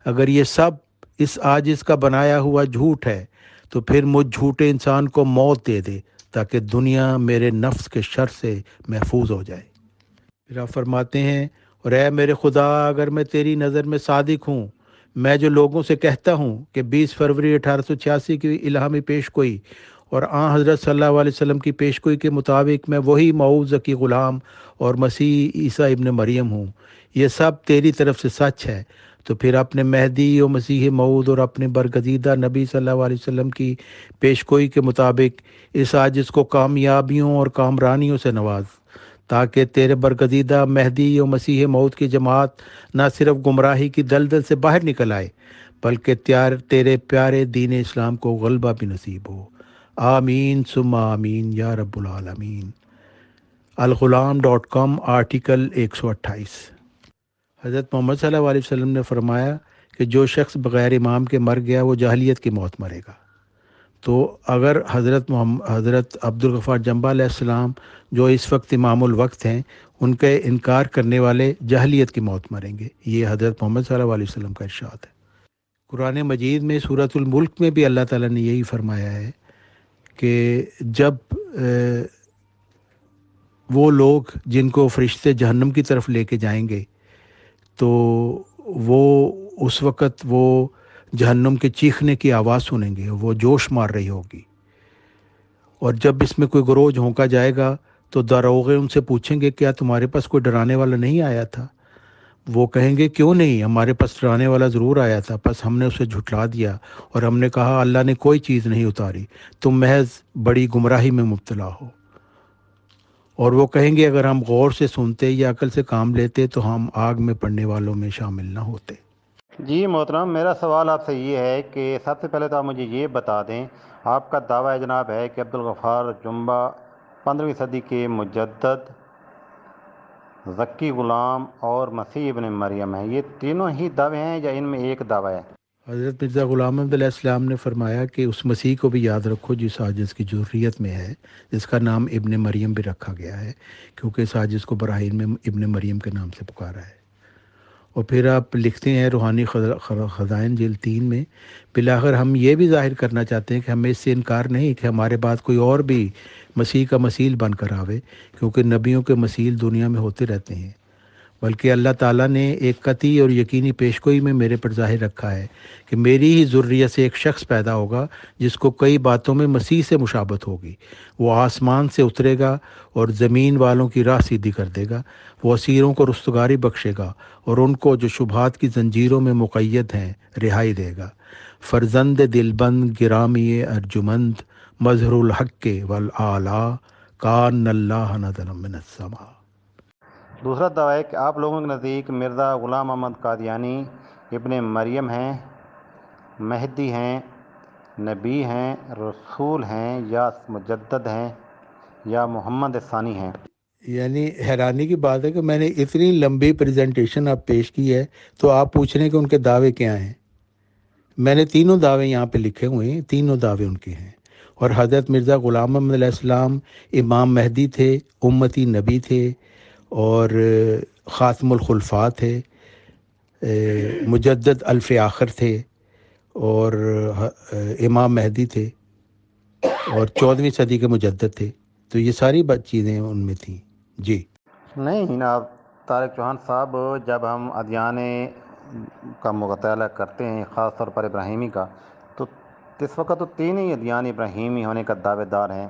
Speaker 1: اگر یہ سب اس عاجز کا بنایا ہوا جھوٹ ہے تو پھر مجھ جھوٹے انسان کو موت دے دے، تاکہ دنیا میرے نفس کے شر سے محفوظ ہو جائے۔ پھر آپ فرماتے ہیں، اور اے میرے خدا، اگر میں تیری نظر میں صادق ہوں، میں جو لوگوں سے کہتا ہوں کہ 20 فروری 1886 کی الہامی پیشگوئی اور حضرت صلی اللہ علیہ وسلم کی پیشگوئی کے مطابق میں وہی موعود ذکی غلام اور مسیح عیسیٰ ابن مریم ہوں، یہ سب تیری طرف سے سچ ہے، تو پھر اپنے مہدی و مسیح موعود اور اپنے برگزیدہ نبی صلی اللہ علیہ وسلم کی پیشگوئی کے مطابق اس عاجز کو کامیابیوں اور کامرانیوں سے نواز، تاکہ تیرے برگزیدہ مہدی و مسیح موعود کی جماعت نہ صرف گمراہی کی دلدل سے باہر نکل آئے، بلکہ تیرے پیارے دین اسلام کو غلبہ بھی نصیب ہو۔ آمین ثم آمین یا رب العالمین۔ الغلام.com آرٹیکل 128۔ حضرت محمد صلی اللہ علیہ وسلم نے فرمایا کہ جو شخص بغیر امام کے مر گیا وہ جاہلیت کی موت مرے گا۔ تو اگر حضرت عبدالغفار جنبہ علیہ السلام جو اس وقت امام الوقت ہیں، ان کے انکار کرنے والے جاہلیت کی موت مریں گے، یہ حضرت محمد صلی اللہ علیہ وسلم کا ارشاد ہے۔ قرآن مجید میں سورۃ الملک میں بھی اللہ تعالیٰ نے یہی فرمایا ہے کہ جب وہ لوگ جن کو فرشتے جہنم کی طرف لے کے جائیں گے تو وہ اس وقت وہ جہنم کے چیخنے کی آواز سنیں گے، وہ جوش مار رہی ہوگی، اور جب اس میں کوئی گروہ جھونکا جائے گا تو داروغے ان سے پوچھیں گے کیا تمہارے پاس کوئی ڈرانے والا نہیں آیا تھا؟ وہ کہیں گے کیوں نہیں، ہمارے پاس ڈرانے والا ضرور آیا تھا، بس ہم نے اسے جھٹلا دیا اور ہم نے کہا اللہ نے کوئی چیز نہیں اتاری، تم محض بڑی گمراہی میں مبتلا ہو۔ اور وہ کہیں گے اگر ہم غور سے سنتے یا عقل سے کام لیتے تو ہم آگ میں پڑنے والوں میں شامل نہ ہوتے۔
Speaker 2: جی محترم، میرا سوال آپ سے یہ ہے کہ سب سے پہلے تو آپ مجھے یہ بتا دیں، آپ کا دعویٰ جناب ہے کہ عبدالغفار جنبہ 15ویں صدی کے مجدد، ذکی غلام اور مسیح ابن مریم ہیں، یہ تینوں ہی دعوے ہیں یا ان میں ایک دعویٰ ہے؟
Speaker 1: حضرت مرزا غلام احمد علیہ السلام نے فرمایا کہ اس مسیح کو بھی یاد رکھو جس عاجز کی ذریت میں ہے، جس کا نام ابن مریم بھی رکھا گیا ہے، کیونکہ اس عاجز کو براہین میں ابن مریم کے نام سے پکارا ہے۔ اور پھر آپ لکھتے ہیں روحانی خزائن جلد 3 میں، بالآخر ہم یہ بھی ظاہر کرنا چاہتے ہیں کہ ہمیں اس سے انکار نہیں کہ ہمارے بعد کوئی اور بھی مسیح کا مثیل بن کر آوے، کیونکہ نبیوں کے مثیل دنیا میں ہوتے رہتے ہیں، بلکہ اللہ تعالیٰ نے ایک قطعی اور یقینی پیشگوئی میں میرے پر ظاہر رکھا ہے کہ میری ہی ذریت سے ایک شخص پیدا ہوگا جس کو کئی باتوں میں مسیح سے مشابہت ہوگی، وہ آسمان سے اترے گا اور زمین والوں کی راہ سیدھی کر دے گا، وہ اسیروں کو رستگاری بخشے گا اور ان کو جو شبہات کی زنجیروں میں مقید ہیں رہائی دے گا۔ فرزند دلبند گرامی ارجمند مظہر الحق والآلا کان اللہ نزل من السماء۔
Speaker 2: دوسرا دعویٰ ہے کہ آپ لوگوں کے نزدیک مرزا غلام احمد قادیانی ابن مریم ہیں، مہدی ہیں، نبی ہیں، رسول ہیں، یا مجدد ہیں، یا محمد ثانی ہیں؟
Speaker 1: یعنی حیرانی کی بات ہے کہ میں نے اتنی لمبی پریزنٹیشن آپ پیش کی ہے تو آپ پوچھ رہے ہیں کہ ان کے دعوے کیا ہیں۔ میں نے تینوں دعوے یہاں پہ لکھے ہوئے ہیں، تینوں دعوے ان کے ہیں، اور حضرت مرزا غلام احمد علیہ السلام امام مہدی تھے، امتی نبی تھے، اور خاتم الخلفاء تھے، مجدد الف آخر تھے، اور امام مہدی تھے، اور 14ویں صدی کے مجدد تھے، تو یہ ساری چیزیں ان میں تھیں۔ جی
Speaker 2: نہیں جناب طارق چوہان صاحب، جب ہم ادیان کا مطالعہ کرتے ہیں، خاص طور پر ابراہیمی کا، تو اس وقت تو 3 ہی ادیان ابراہیمی ہونے کا دعوے دار ہیں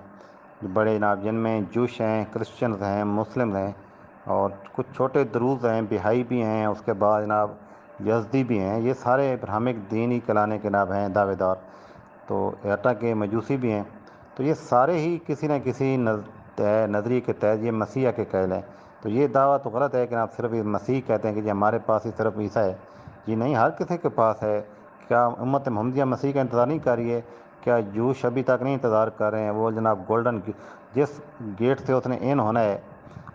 Speaker 2: بڑے جناب، جن میں جوش ہیں، کرسچنز ہیں، مسلم ہیں، اور کچھ چھوٹے دروز ہیں، بہائی بھی ہیں، اس کے بعد جناب یزدی بھی ہیں، یہ سارے ابراہمک دین ہی کلانے کے جناب ہیں دعوے دار، تو ایٹا کے مجوسی بھی ہیں، تو یہ سارے ہی کسی نہ کسی نظریے کے تحت یہ مسیح کے قائل ہیں۔ تو یہ دعویٰ تو غلط ہے کہ آپ صرف مسیح کہتے ہیں کہ جی ہمارے پاس ہی صرف عیسیٰ ہے، جی نہیں، ہر کسی کے پاس ہے۔ کیا امت محمدیہ مسیح کا انتظار نہیں کر رہی ہے؟ کیا جوش ابھی تک نہیں انتظار کر رہے ہیں؟ وہ جناب گولڈن جس گیٹ سے اس نے ان ہونا ہے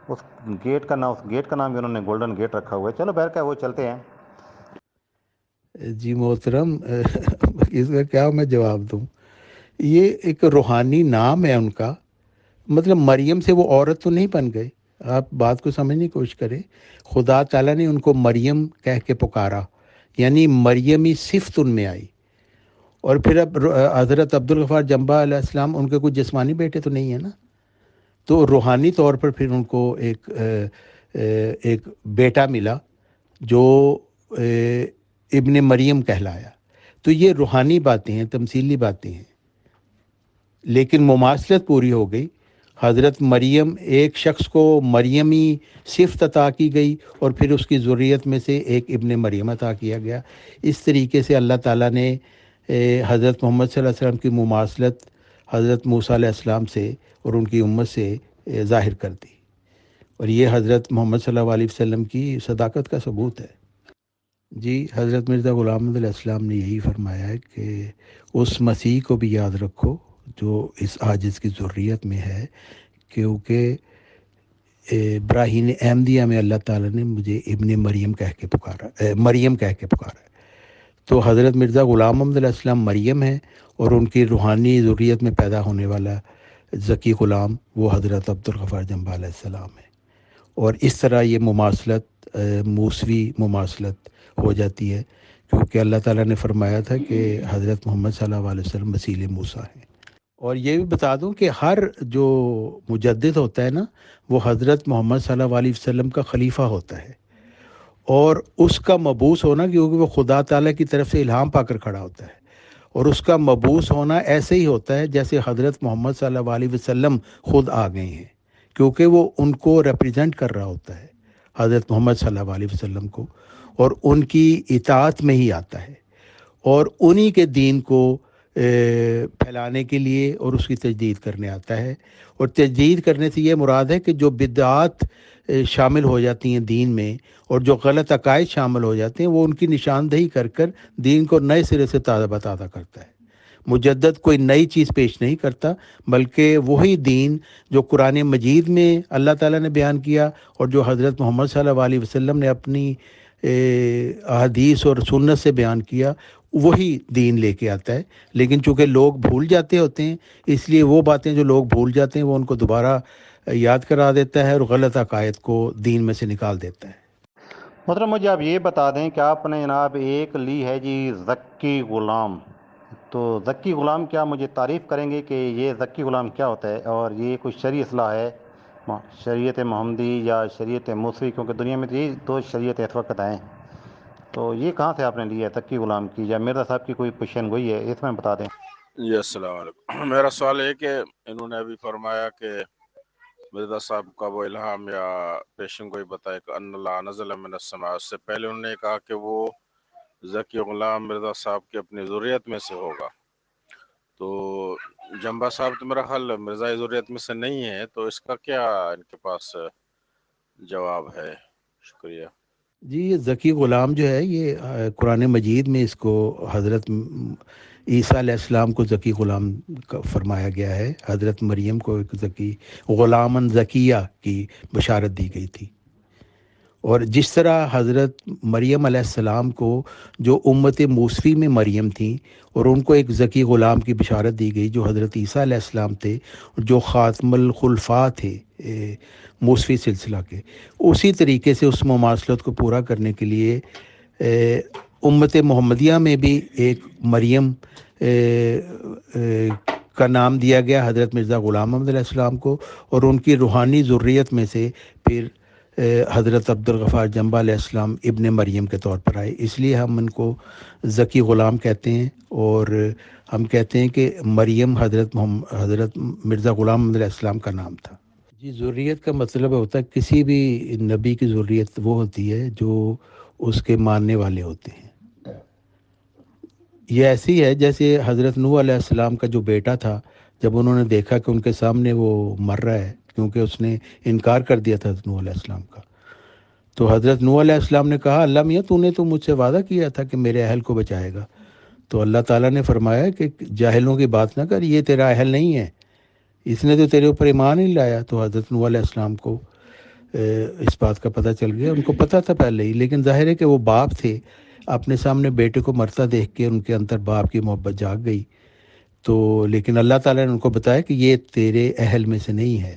Speaker 2: اس گیٹ کا نام بھی انہوں نے گولڈن گیٹ رکھا ہوا ہے. چلو بہر کیا وہ چلتے ہیں.
Speaker 1: جی محترم، اس کا کیا میں جواب دوں. یہ ایک روحانی نام ہے ان کا. مطلب مریم سے وہ عورت تو نہیں بن گئے. آپ بات کو سمجھنے کی کوشش کریں. خدا تعالیٰ نے ان کو مریم کہہ کے پکارا، یعنی مریمی صفت ان میں آئی. اور پھر اب حضرت عبدالغفار جنبہ علیہ السلام ان کے کوئی جسمانی بیٹے تو نہیں ہیں نا، تو روحانی طور پر پھر ان کو ایک بیٹا ملا جو ابن مریم کہلایا. تو یہ روحانی باتیں ہیں، تمثیلی باتیں ہیں، لیکن مماثلت پوری ہو گئی. حضرت مریم، ایک شخص کو مریمی صفت عطا کی گئی اور پھر اس کی ذریت میں سے ایک ابن مریم عطا کیا گیا. اس طریقے سے اللہ تعالیٰ نے حضرت محمد صلی اللہ علیہ وسلم کی مماثلت حضرت موسیٰ علیہ السلام سے اور ان کی امت سے ظاہر کر دی. اور یہ حضرت محمد صلی اللہ علیہ وسلم کی صداقت کا ثبوت ہے. جی، حضرت مرزا غلام احمد علیہ السلام نے یہی فرمایا ہے کہ اس مسیح کو بھی یاد رکھو جو اس عاجز کی ذریت میں ہے، کیونکہ براہین احمدیہ میں اللہ تعالیٰ نے مجھے ابن مریم کہہ کے پکارا ہے. تو حضرت مرزا غلام احمد علیہ السلام مریم ہے، اور ان کی روحانی ذریت میں پیدا ہونے والا ذکی غلام وہ حضرت عبدالغفار جنبہ علیہ السلام ہے. اور اس طرح یہ مماثلت موسوی مماثلت ہو جاتی ہے، کیونکہ اللہ تعالیٰ نے فرمایا تھا کہ حضرت محمد صلی اللہ علیہ وسلم وسیلہ موسیٰ ہیں. اور یہ بھی بتا دوں کہ ہر جو مجدد ہوتا ہے نا، وہ حضرت محمد صلی اللہ علیہ وسلم کا خلیفہ ہوتا ہے، اور اس کا مبعوث ہونا، کیونکہ وہ خدا تعالیٰ کی طرف سے الہام پا کر کھڑا ہوتا ہے، اور اس کا مبعوث ہونا ایسے ہی ہوتا ہے جیسے حضرت محمد صلی اللہ علیہ وسلم خود آ گئے ہیں، کیونکہ وہ ان کو ریپریزنٹ کر رہا ہوتا ہے حضرت محمد صلی اللہ علیہ وسلم کو، اور ان کی اطاعت میں ہی آتا ہے، اور انہی کے دین کو پھیلانے کے لیے اور اس کی تجدید کرنے آتا ہے. اور تجدید کرنے سے یہ مراد ہے کہ جو بدعات شامل ہو جاتی ہیں دین میں، اور جو غلط عقائد شامل ہو جاتے ہیں، وہ ان کی نشاندہی کر کر دین کو نئے سرے سے تازہ بتازہ کرتا ہے. مجدد کوئی نئی چیز پیش نہیں کرتا، بلکہ وہی دین جو قرآن مجید میں اللہ تعالیٰ نے بیان کیا اور جو حضرت محمد صلی اللہ علیہ وسلم نے اپنی احادیث اور سنت سے بیان کیا، وہی دین لے کے آتا ہے. لیکن چونکہ لوگ بھول جاتے ہوتے ہیں، اس لیے وہ باتیں جو لوگ بھول جاتے ہیں وہ ان کو دوبارہ یاد کرا دیتا ہے اور غلط عقائد کو دین میں سے نکال دیتا ہے.
Speaker 2: مطلب مجھے آپ یہ بتا دیں کہ آپ نے جناب ایک لی ہے جی ذکی غلام، تو ذکی غلام کیا مجھے تعریف کریں گے کہ یہ ذکی غلام کیا ہوتا ہے، اور یہ کوئی شرعی اصطلاح ہے، شریعت محمدی یا شریعت موسوی، کیونکہ دنیا میں تو یہ دو شریعت اس وقت ہیں، تو یہ کہاں سے آپ نے لیا ہے ذکی غلام کی، یا مرزا صاحب کی کوئی پیشین گوئی ہے، اس میں بتا دیں.
Speaker 3: جی السلام علیکم. میرا سوال ہے کہ انہوں نے ابھی فرمایا کہ مرزا صاحب کا وہ الہام یا پیشن گوئی بتائے کہ ان اللہ نزل من السماء، اس سے پہلے انہوں نے کہا کہ وہ ذکی غلام مرزا صاحب کی اپنی ذریت میں سے ہوگا. تو جنبہ صاحب تو میرا خیال مرزا ذریت میں سے نہیں ہے، تو اس کا کیا ان کے پاس جواب ہے؟ شکریہ.
Speaker 1: جی، یہ ذکی غلام جو ہے، یہ قرآن مجید میں اس کو حضرت عیسیٰ علیہ السلام کو ذکی غلام کا فرمایا گیا ہے. حضرت مریم کو ایک ذکی غلامن ذکیہ کی بشارت دی گئی تھی. اور جس طرح حضرت مریم علیہ السلام کو جو امت موسوی میں مریم تھیں اور ان کو ایک ذکی غلام کی بشارت دی گئی جو حضرت عیسیٰ علیہ السلام تھے، جو خاتم الخلفاء تھے موسوی سلسلہ کے، اسی طریقے سے اس مماثلت کو پورا کرنے کے لیے امت محمدیہ میں بھی ایک مریم کا نام دیا گیا حضرت مرزا غلام احمد علیہ السلام کو، اور ان کی روحانی ذریت میں سے پھر حضرت عبدالغفار جنبہ علیہ السلام ابن مریم کے طور پر آئے. اس لیے ہم ان کو ذکی غلام کہتے ہیں، اور ہم کہتے ہیں کہ مریم حضرت مرزا غلام احمد علیہ السلام کا نام تھا. جی، ذریت کا مطلب ہوتا ہے کسی بھی نبی کی ذریت وہ ہوتی ہے جو اس کے ماننے والے ہوتے ہیں. یہ ایسی ہے جیسے حضرت نوح علیہ السلام کا جو بیٹا تھا، جب انہوں نے دیکھا کہ ان کے سامنے وہ مر رہا ہے، کیونکہ اس نے انکار کر دیا تھا حضرت نوح علیہ السلام کا، تو حضرت نوح علیہ السلام نے کہا اللہ میاں تو نے تو مجھ سے وعدہ کیا تھا کہ میرے اہل کو بچائے گا. تو اللہ تعالیٰ نے فرمایا کہ جاہلوں کی بات نہ کر، یہ تیرا اہل نہیں ہے، اس نے تو تیرے اوپر ایمان ہی لایا. تو حضرت نوح علیہ السلام کو اس بات کا پتہ چل گیا. ان کو پتہ تھا پہلے ہی، لیکن ظاہر ہے کہ وہ باپ تھے، اپنے سامنے بیٹے کو مرتا دیکھ کے ان کے اندر باپ کی محبت جاگ گئی. تو لیکن اللہ تعالیٰ نے ان کو بتایا کہ یہ تیرے اہل میں سے نہیں ہے.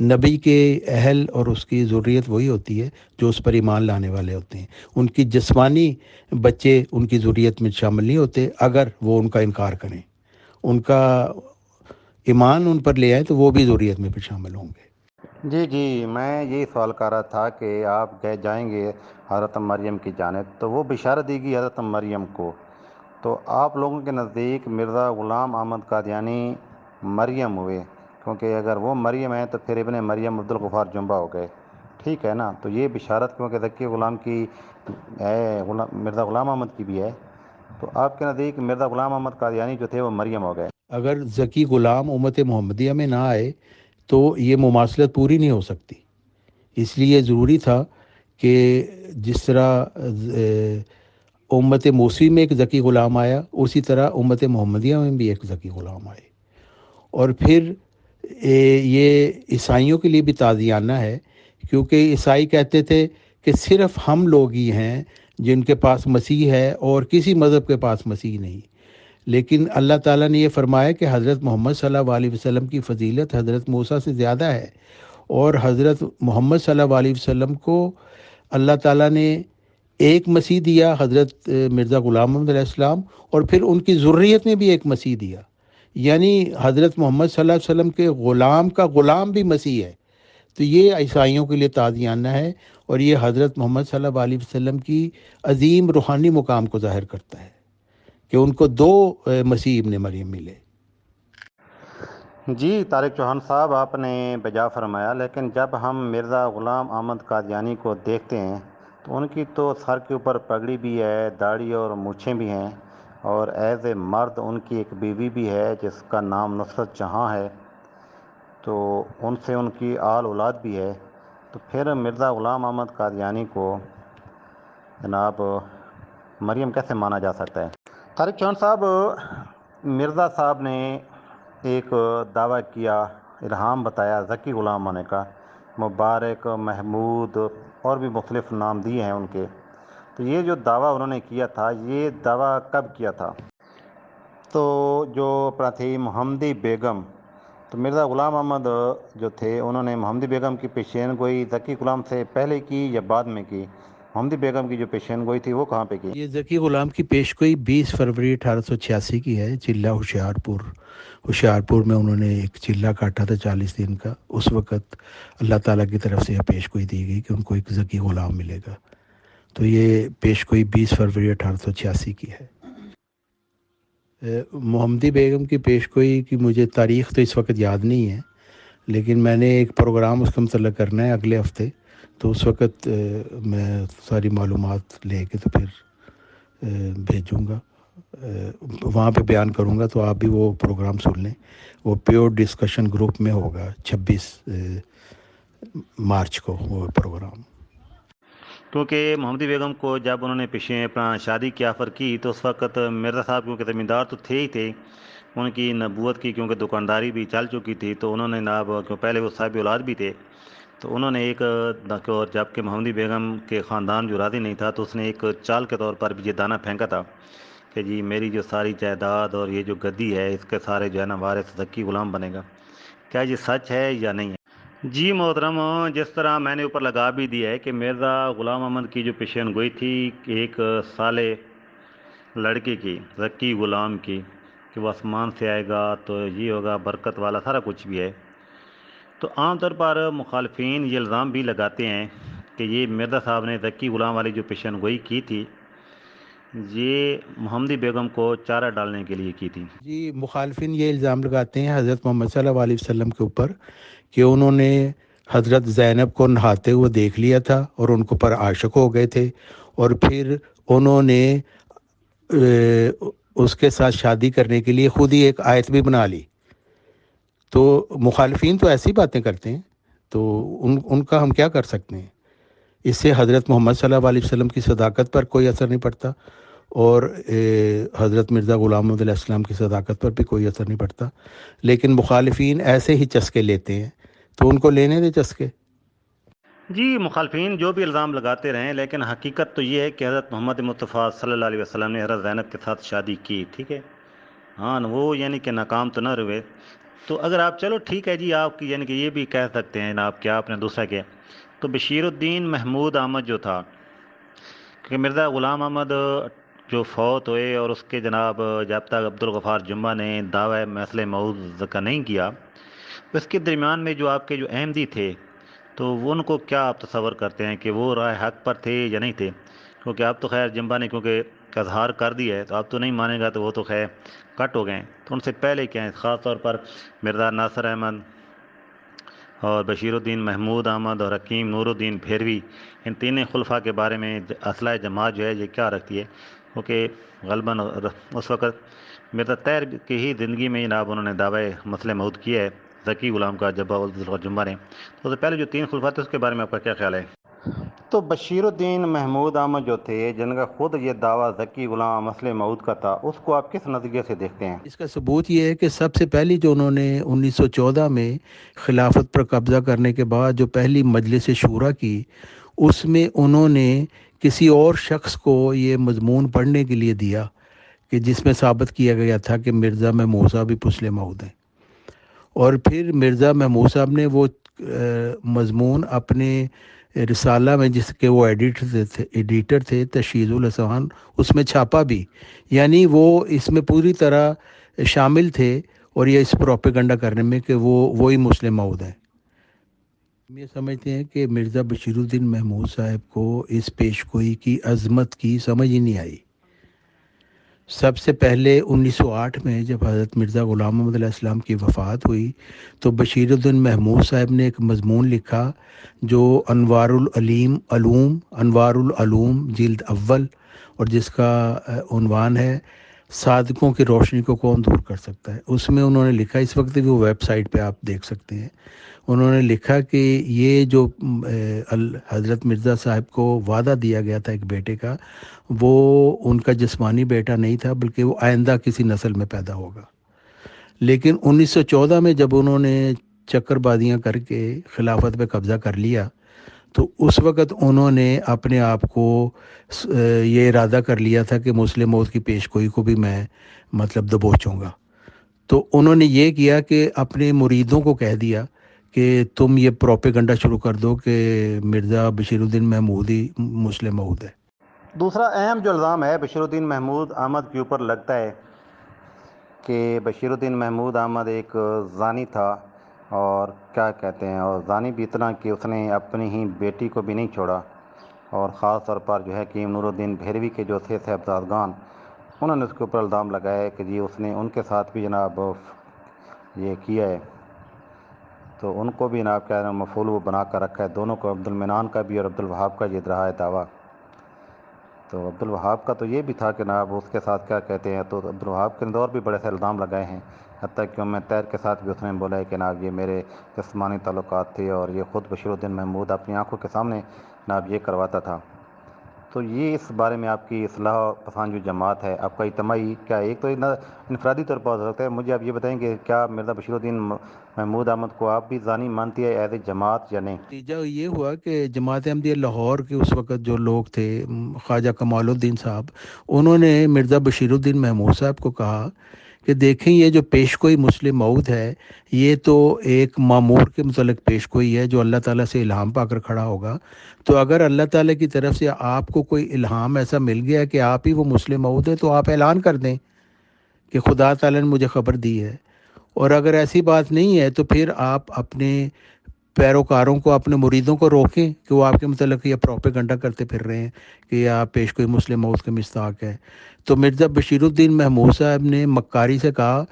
Speaker 1: نبی کے اہل اور اس کی ذریت وہی ہوتی ہے جو اس پر ایمان لانے والے ہوتے ہیں. ان کی جسمانی بچے ان کی ذریت میں شامل نہیں ہوتے اگر وہ ان کا انکار کریں. ان کا ایمان ان پر لے آئے تو وہ بھی ذریت میں پھر شامل ہوں گے.
Speaker 2: جی میں یہی سوال کر رہا تھا کہ آپ جائیں گے حضرت مریم کی جانب، تو وہ بشارت دی گئی حضرت مریم کو، تو آپ لوگوں کے نزدیک مرزا غلام احمد قادیانی مریم ہوئے، کیونکہ اگر وہ مریم ہیں تو پھر ابن مریم عبدالغفار جنبہ ہو گئے، ٹھیک ہے نا؟ تو یہ بشارت کیونکہ ذکی غلام کی ہے، مرزا غلام احمد کی بھی ہے، تو آپ کے نزدیک مرزا غلام احمد قادیانی جو تھے وہ مریم ہو گئے.
Speaker 1: اگر ذکی غلام امت محمدیہ میں نہ آئے تو یہ مماثلت پوری نہیں ہو سکتی. اس لیے ضروری تھا کہ جس طرح امت موسی میں ایک ذکی غلام آیا، اسی طرح امت محمدیہ میں بھی ایک ذکی غلام آئے. اور پھر یہ عیسائیوں کے لیے بھی تازیانہ ہے، کیونکہ عیسائی کہتے تھے کہ صرف ہم لوگ ہی ہیں جن کے پاس مسیح ہے اور کسی مذہب کے پاس مسیح نہیں. لیکن اللہ تعالیٰ نے یہ فرمایا کہ حضرت محمد صلی اللہ علیہ وسلم کی فضیلت حضرت موسیٰ سے زیادہ ہے، اور حضرت محمد صلی اللہ علیہ وسلم کو اللہ تعالیٰ نے ایک مسیح دیا، حضرت مرزا غلام محمد علیہ السلام، اور پھر ان کی ذریت نے بھی ایک مسیح دیا. یعنی حضرت محمد صلی اللہ علیہ وسلم کے غلام کا غلام بھی مسیح ہے. تو یہ عیسائیوں کے لیے تازیانہ ہے، اور یہ حضرت محمد صلی اللہ علیہ وسلم کی عظیم روحانی مقام کو ظاہر کرتا ہے کہ ان کو دو مسیح ابن مریم ملے.
Speaker 2: جی طارق چوہان صاحب، آپ نے بجا فرمایا، لیکن جب ہم مرزا غلام احمد قادیانی کو دیکھتے ہیں تو ان کی تو سر کے اوپر پگڑی بھی ہے، داڑھی اور مونچھیں بھی ہیں، اور ایز اے مرد ان کی ایک بیوی بھی ہے جس کا نام نصرت جہاں ہے، تو ان سے ان کی آل اولاد بھی ہے. تو پھر مرزا غلام احمد قادیانی کو جناب مریم کیسے مانا جا سکتا ہے؟ طارق چوہان صاحب، مرزا صاحب نے ایک دعویٰ کیا، الہام بتایا ذکی غلام ہونے کا، مبارک، محمود اور بھی مختلف نام دیے ہیں ان کے. تو یہ جو دعویٰ انہوں نے کیا تھا، یہ دعویٰ کب کیا تھا؟ تو جو تھی محمدی بیگم، تو مرزا غلام احمد جو تھے انہوں نے محمدی بیگم کی پیشین گوئی ذکی غلام سے پہلے کی یا بعد میں کی؟ محمدی بیگم کی جو پیشین گوئی تھی وہ کہاں پہ کی؟
Speaker 1: یہ ذکی غلام کی پیش گوئی 20 فروری 1886 کی ہے، چلہ ہوشیارپور میں انہوں نے ایک چلہ کاٹا تھا 40 دن کا. اس وقت اللہ تعالیٰ کی طرف سے یہ پیش گوئی دی گئی کہ ان کو ایک ذکی غلام ملے گا. تو یہ پیش گوئی 20 فروری 1886 کی ہے. محمدی بیگم کی پیش گوئی کی مجھے تاریخ تو اس وقت یاد نہیں ہے، لیکن میں نے ایک پروگرام اس کا متعلق کرنا ہے اگلے ہفتے، تو اس وقت میں ساری معلومات لے کے تو پھر بھیجوں گا، وہاں پہ بیان کروں گا. تو آپ بھی وہ پروگرام سن لیں، وہ پیور ڈسکشن گروپ میں ہوگا 26 مارچ کو وہ پروگرام.
Speaker 2: کیونکہ محمدی بیگم کو جب انہوں نے پیشے اپنا شادی کی آفر کی تو اس وقت مرزا صاحب کیونکہ زمیندار تو تھے ہی تھے، ان کی نبوت کی کیونکہ دکانداری بھی چل چکی تھی، تو انہوں نے پہلے وہ صاحب اولاد بھی تھے، تو انہوں نے ایک، جب کہ محمدی بیگم کے خاندان جو راضی نہیں تھا تو اس نے ایک چال کے طور پر بھی یہ دانہ پھینکا تھا کہ جی میری جو ساری جائیداد اور یہ جو گدی ہے اس کے سارے جو ہے نا وارث ذکی غلام بنے گا. کیا یہ سچ ہے یا نہیں ہے؟ جی محترم، جس طرح میں نے اوپر لگا بھی دیا ہے کہ مرزا غلام احمد کی جو پیشین گوئی تھی ایک سالے لڑکے کی، ذکی غلام کی، کہ وہ آسمان سے آئے گا تو یہ ہوگا برکت والا، سارا کچھ بھی ہے. تو عام طور پر مخالفین یہ الزام بھی لگاتے ہیں کہ یہ مرزا صاحب نے ذکی غلام والی جو پیشین گوئی کی تھی یہ محمدی بیگم کو چارہ ڈالنے کے لیے کی تھی.
Speaker 1: جی مخالفین یہ الزام لگاتے ہیں حضرت محمد صلی اللہ علیہ وسلم کے اوپر کہ انہوں نے حضرت زینب کو نہاتے ہوئے دیکھ لیا تھا اور ان کو پر عاشق ہو گئے تھے، اور پھر انہوں نے اس کے ساتھ شادی کرنے کے لیے خود ہی ایک آیت بھی بنا لی. تو مخالفین تو ایسی باتیں کرتے ہیں، تو ان کا ہم کیا کر سکتے ہیں؟ اس سے حضرت محمد صلی اللہ علیہ وسلم کی صداقت پر کوئی اثر نہیں پڑتا، اور حضرت مرزا غلام محمد علیہ السلام کی صداقت پر بھی کوئی اثر نہیں پڑتا. لیکن مخالفین ایسے ہی چسکے لیتے ہیں، تو ان کو لینے دے چسکے.
Speaker 2: جی مخالفین جو بھی الزام لگاتے رہیں، لیکن حقیقت تو یہ ہے کہ حضرت محمد مصطفیٰ صلی اللہ علیہ وسلم نے حضرت زینب کے ساتھ شادی کی، ٹھیک ہے، ہاں وہ یعنی کہ ناکام تو نہ ہوئے. تو اگر آپ چلو ٹھیک ہے جی، آپ کی یعنی کہ یہ بھی کہہ سکتے ہیں جناب کہ آپ نے دوسرا کیا، تو بشیر الدین محمود احمد جو تھا، کہ مرزا غلام احمد جو فوت ہوئے اور اس کے جناب جب تک عبدالغفار جمعہ نے دعوی مثل موعود کا نہیں کیا، اس کے درمیان میں جو آپ کے جو احمدی تھے، تو وہ ان کو کیا آپ تصور کرتے ہیں کہ وہ رائے حق پر تھے یا نہیں تھے؟ کیونکہ اب تو خیر جمبا نے کیونکہ اظہار کر دیا ہے تو اب تو نہیں مانے گا، تو وہ تو خیر کٹ ہو گئے ہیں. تو ان سے پہلے کیا ہے، خاص طور پر مرزا ناصر احمد اور بشیر الدین محمود احمد اور حکیم نور الدین بھیروی، ان تینوں خلفاء کے بارے میں اصلاح جماعت جو ہے یہ کیا رکھتی ہے؟ کیونکہ غالباً اس وقت مرزا طاہر کی ہی زندگی میں جناب انہوں نے دعوی مسئلہ موعود کیا ہے ذکی غلام کا جمعہ نے. تو پہلے جو تین خلفاء تھے اس کے بارے میں آپ کا کیا خیال ہے؟
Speaker 4: تو بشیر الدین محمود احمد جو تھے، جن کا خود یہ دعویٰ ذکی غلام مسئلہ موعود کا تھا، اس کو آپ کس نظریے سے دیکھتے ہیں؟
Speaker 1: اس کا ثبوت یہ ہے کہ سب سے پہلی جو انہوں نے 1914 میں خلافت پر قبضہ کرنے کے بعد جو پہلی مجلس شورا کی، اس میں انہوں نے کسی اور شخص کو یہ مضمون پڑھنے کے لیے دیا کہ جس میں ثابت کیا گیا تھا کہ مرزا محمود صاحب بھی مسلم موعود ہیں. اور پھر مرزا محمود صاحب نے وہ مضمون اپنے رسالہ میں، جس کے وہ ایڈیٹر تھے تشہیر الاذہان، اس میں چھاپا بھی. یعنی وہ اس میں پوری طرح شامل تھے اور یہ اس پروپیگنڈا کرنے میں کہ وہی مسلم موعود ہیں. ہم یہ سمجھتے ہیں کہ مرزا بشیر الدین محمود صاحب کو اس پیش گوئی کی عظمت کی سمجھ ہی نہیں آئی. سب سے پہلے 1908 میں جب حضرت مرزا غلام محمد علیہ السلام کی وفات ہوئی تو بشیر الدین محمود صاحب نے ایک مضمون لکھا جو انوار العلوم جلد اول، اور جس کا عنوان ہے صادقوں کی روشنی کو کون دور کر سکتا ہے. اس میں انہوں نے لکھا، اس وقت بھی وہ ویب سائٹ پہ آپ دیکھ سکتے ہیں، انہوں نے لکھا کہ یہ جو حضرت مرزا صاحب کو وعدہ دیا گیا تھا ایک بیٹے کا، وہ ان کا جسمانی بیٹا نہیں تھا بلکہ وہ آئندہ کسی نسل میں پیدا ہوگا. لیکن 1914 میں جب انہوں نے چکر بازیاں کر کے خلافت پہ قبضہ کر لیا تو اس وقت انہوں نے اپنے آپ کو یہ ارادہ کر لیا تھا کہ مسلم موت کی پیش گوئی کو بھی میں مطلب دبوچوں گا. تو انہوں نے یہ کیا کہ اپنے مریدوں کو کہہ دیا کہ تم یہ پروپیگنڈا شروع کر دو کہ مرزا بشیر الدین محمود ہی مسلم موعود ہے.
Speaker 4: دوسرا اہم جو الزام ہے بشیر الدین محمود احمد کے اوپر لگتا ہے کہ بشیر الدین محمود احمد ایک زانی تھا، اور کیا کہتے ہیں، اور زانی بھی اتنا کہ اس نے اپنی ہی بیٹی کو بھی نہیں چھوڑا. اور خاص طور پر جو ہے کہ نور الدین بھیروی کے جو تھے صاحبزادگان، انہوں نے اس کے اوپر الزام لگایا کہ جی اس نے ان کے ساتھ بھی جناب یہ کیا ہے. تو ان کو بھی جناب کیا مفعول وہ بنا کر رکھا ہے، دونوں کو، عبد المنان کا بھی اور عبد الوہاب کا یہ رہا ہے دعویٰ. تو عبد الوہاب کا تو یہ بھی تھا کہ جناب اس کے ساتھ کیا کہتے ہیں، تو عبد الوہاب کے دور بھی بڑے سے الزام لگائے ہیں، حتیٰ کہ میں طاہر کے ساتھ بھی اس نے بولا ہے کہ جناب یہ میرے جسمانی تعلقات تھے، اور یہ خود بشیر الدین محمود اپنی آنکھوں کے سامنے جناب یہ کرواتا تھا. تو یہ اس بارے میں آپ کی اصلاح پسند جو جماعت ہے، آپ کا اجتماعی کیا ہے؟ ایک تو انفرادی طور پر ہو سکتا ہے، مجھے آپ یہ بتائیں کہ کیا مرزا بشیر الدین محمود احمد کو آپ بھی زانی مانتی ہے ایز اے جماعت یا نہیں؟
Speaker 1: نتیجہ یہ ہوا کہ جماعت احمدیہ لاہور کے اس وقت جو لوگ تھے، خواجہ کمال الدین صاحب، انہوں نے مرزا بشیر الدین محمود صاحب کو کہا کہ دیکھیں یہ جو پیش گوئی مسلم موعود ہے، یہ تو ایک مامور کے متعلق پیش گوئی ہے جو اللہ تعالیٰ سے الہام پا کر کھڑا ہوگا. تو اگر اللہ تعالیٰ کی طرف سے آپ کو کوئی الہام ایسا مل گیا کہ آپ ہی وہ مسلم موعود ہے تو آپ اعلان کر دیں کہ خدا تعالیٰ نے مجھے خبر دی ہے. اور اگر ایسی بات نہیں ہے تو پھر آپ اپنے پیروکاروں کو، اپنے مریدوں کو روکیں کہ وہ آپ کے متعلق یہ پروپیگنڈا کرتے پھر رہے ہیں کہ آپ پیش کوئی مسلم موعود کے مصداق ہے. تو مرزا بشیر الدین محمود صاحب نے مکاری سے کہا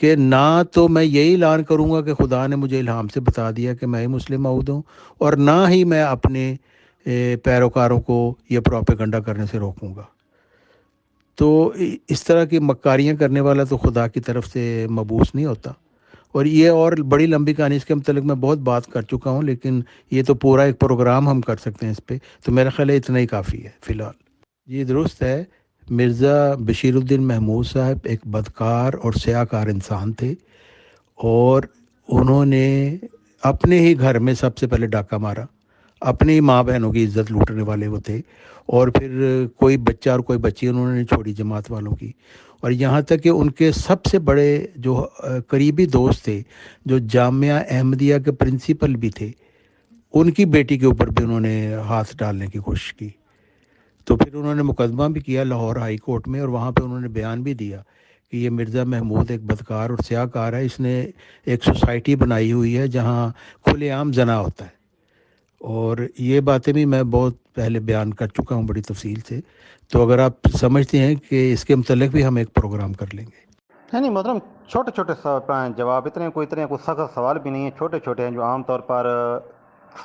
Speaker 1: کہ نہ تو میں یہی اعلان کروں گا کہ خدا نے مجھے الہام سے بتا دیا کہ میں ہی مسلم موعود ہوں، اور نہ ہی میں اپنے پیروکاروں کو یہ پروپیگنڈا کرنے سے روکوں گا. تو اس طرح کی مکاریاں کرنے والا تو خدا کی طرف سے مبعوث نہیں ہوتا. اور یہ اور بڑی لمبی کہانی، اس کے متعلق میں بہت بات کر چکا ہوں، لیکن یہ تو پورا ایک پروگرام ہم کر سکتے ہیں اس پہ، تو میرا خیال ہے اتنا ہی کافی ہے فی الحال. جی درست ہے، مرزا بشیر الدین محمود صاحب ایک بدکار اور سیاہکار انسان تھے، اور انہوں نے اپنے ہی گھر میں سب سے پہلے ڈاکہ مارا، اپنی ماں بہنوں کی عزت لوٹنے والے وہ تھے، اور پھر کوئی بچہ اور کوئی بچی انہوں نے چھوڑی جماعت والوں کی، اور یہاں تک کہ ان کے سب سے بڑے جو قریبی دوست تھے، جو جامعہ احمدیہ کے پرنسپل بھی تھے، ان کی بیٹی کے اوپر بھی انہوں نے ہاتھ ڈالنے کی کوشش کی۔ تو پھر انہوں نے مقدمہ بھی کیا لاہور ہائی کورٹ میں، اور وہاں پہ انہوں نے بیان بھی دیا کہ یہ مرزا محمود ایک بدکار اور سیاہ کار ہے، اس نے ایک سوسائٹی بنائی ہوئی ہے جہاں کھلے عام زنا ہوتا ہے، اور یہ باتیں بھی میں بہت پہلے بیان کر چکا ہوں بڑی تفصیل سے۔ تو اگر آپ سمجھتے ہیں کہ اس کے متعلق بھی ہم ایک پروگرام کر لیں گے۔
Speaker 2: نہیں محترم، چھوٹے چھوٹے جواب، اتنے کوئی سخت سوال بھی نہیں ہیں، چھوٹے چھوٹے ہیں جو عام طور پر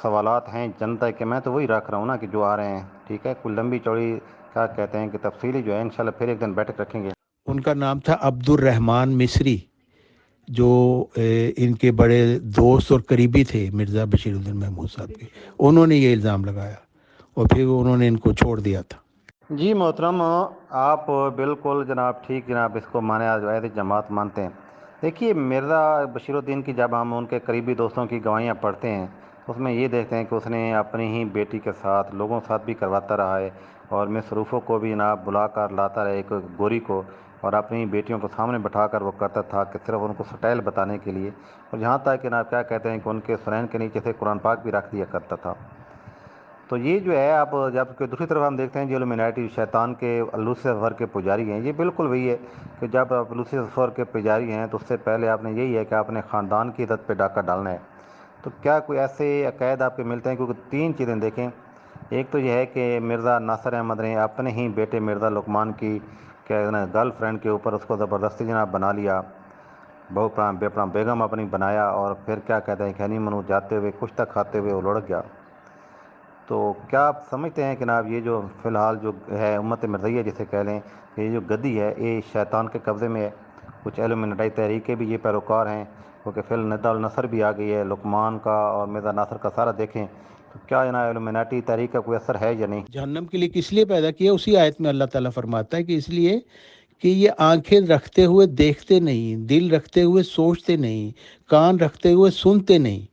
Speaker 2: سوالات ہیں جنتا کے، میں تو وہی رکھ رہا ہوں نا کہ جو آ رہے ہیں، ٹھیک ہے، کوئی لمبی چوڑی کیا کہتے ہیں کہ تفصیلی جو ہے انشاءاللہ پھر ایک دن بیٹھک رکھیں گے۔
Speaker 1: ان کا نام تھا عبد الرحمن مصری، جو ان کے بڑے دوست اور قریبی تھے مرزا بشیر الدین محمود صاحب کے، انہوں نے یہ الزام لگایا اور پھر انہوں نے ان کو چھوڑ دیا تھا۔
Speaker 2: جی محترم، آپ بالکل جناب ٹھیک جناب اس کو مانے آج جماعت مانتے ہیں۔ دیکھیے مرزا بشیر الدین کی جب ہم ان کے قریبی دوستوں کی گواہیاں پڑھتے ہیں، اس میں یہ دیکھتے ہیں کہ اس نے اپنی ہی بیٹی کے ساتھ لوگوں کے ساتھ بھی کرواتا رہا ہے، اور مصروفوں کو بھی جناب بلا کر لاتا رہا ایک گوری کو، اور اپنی بیٹیوں کو سامنے بٹھا کر وہ کرتا تھا کہ صرف ان کو سٹائل بتانے کے لیے، اور یہاں تک کہ جناب کیا کہتے ہیں کہ ان کے سرین کے نیچے سے قرآن پاک بھی رکھ دیا کرتا تھا۔ تو یہ جو ہے آپ جب کہ دوسری طرف ہم دیکھتے ہیں جو الومناٹی شیطان کے لوسیفر کے پجاری ہیں، یہ بالکل وہی ہے کہ جب آپ لوسیفر کے پجاری ہیں تو اس سے پہلے آپ نے یہی ہے کہ آپ نے خاندان کی عزت پہ ڈاکہ ڈالنا ہے۔ تو کیا کوئی ایسے عقائد آپ کے ملتے ہیں؟ کیونکہ تین چیزیں دیکھیں، ایک تو یہ ہے کہ مرزا ناصر احمد نے اپنے ہی بیٹے مرزا لقمان کی گرل فرینڈ کے اوپر اس کو زبردستی جناب بنا لیا، بیگم اپنی بنایا، اور پھر کیا کہتے ہیں کہ ہنی منو جاتے ہوئے کچھ تک کھاتے ہوئے وہ لڑک گیا۔ تو کیا آپ سمجھتے ہیں کہ جناب یہ جو فی الحال جو ہے امت مرزیہ جسے کہہ لیں کہ یہ جو گدی ہے یہ شیطان کے قبضے میں ہے؟ کچھ الومناٹی تحریکیں بھی یہ پیروکار ہیں، کیونکہ فی النداء النصر بھی آ گئی ہے، لقمان کا اور مرزا ناصر کا سارا دیکھیں، تو کیا جناب الومناٹی تحریک کا کوئی اثر ہے یا نہیں؟
Speaker 1: جہنم کے لیے کس لیے پیدا کیا؟ اسی آیت میں اللہ تعالیٰ فرماتا ہے کہ اس لیے کہ یہ آنکھیں رکھتے ہوئے دیکھتے نہیں، دل رکھتے ہوئے سوچتے نہیں، کان رکھتے ہوئے سنتے نہیں۔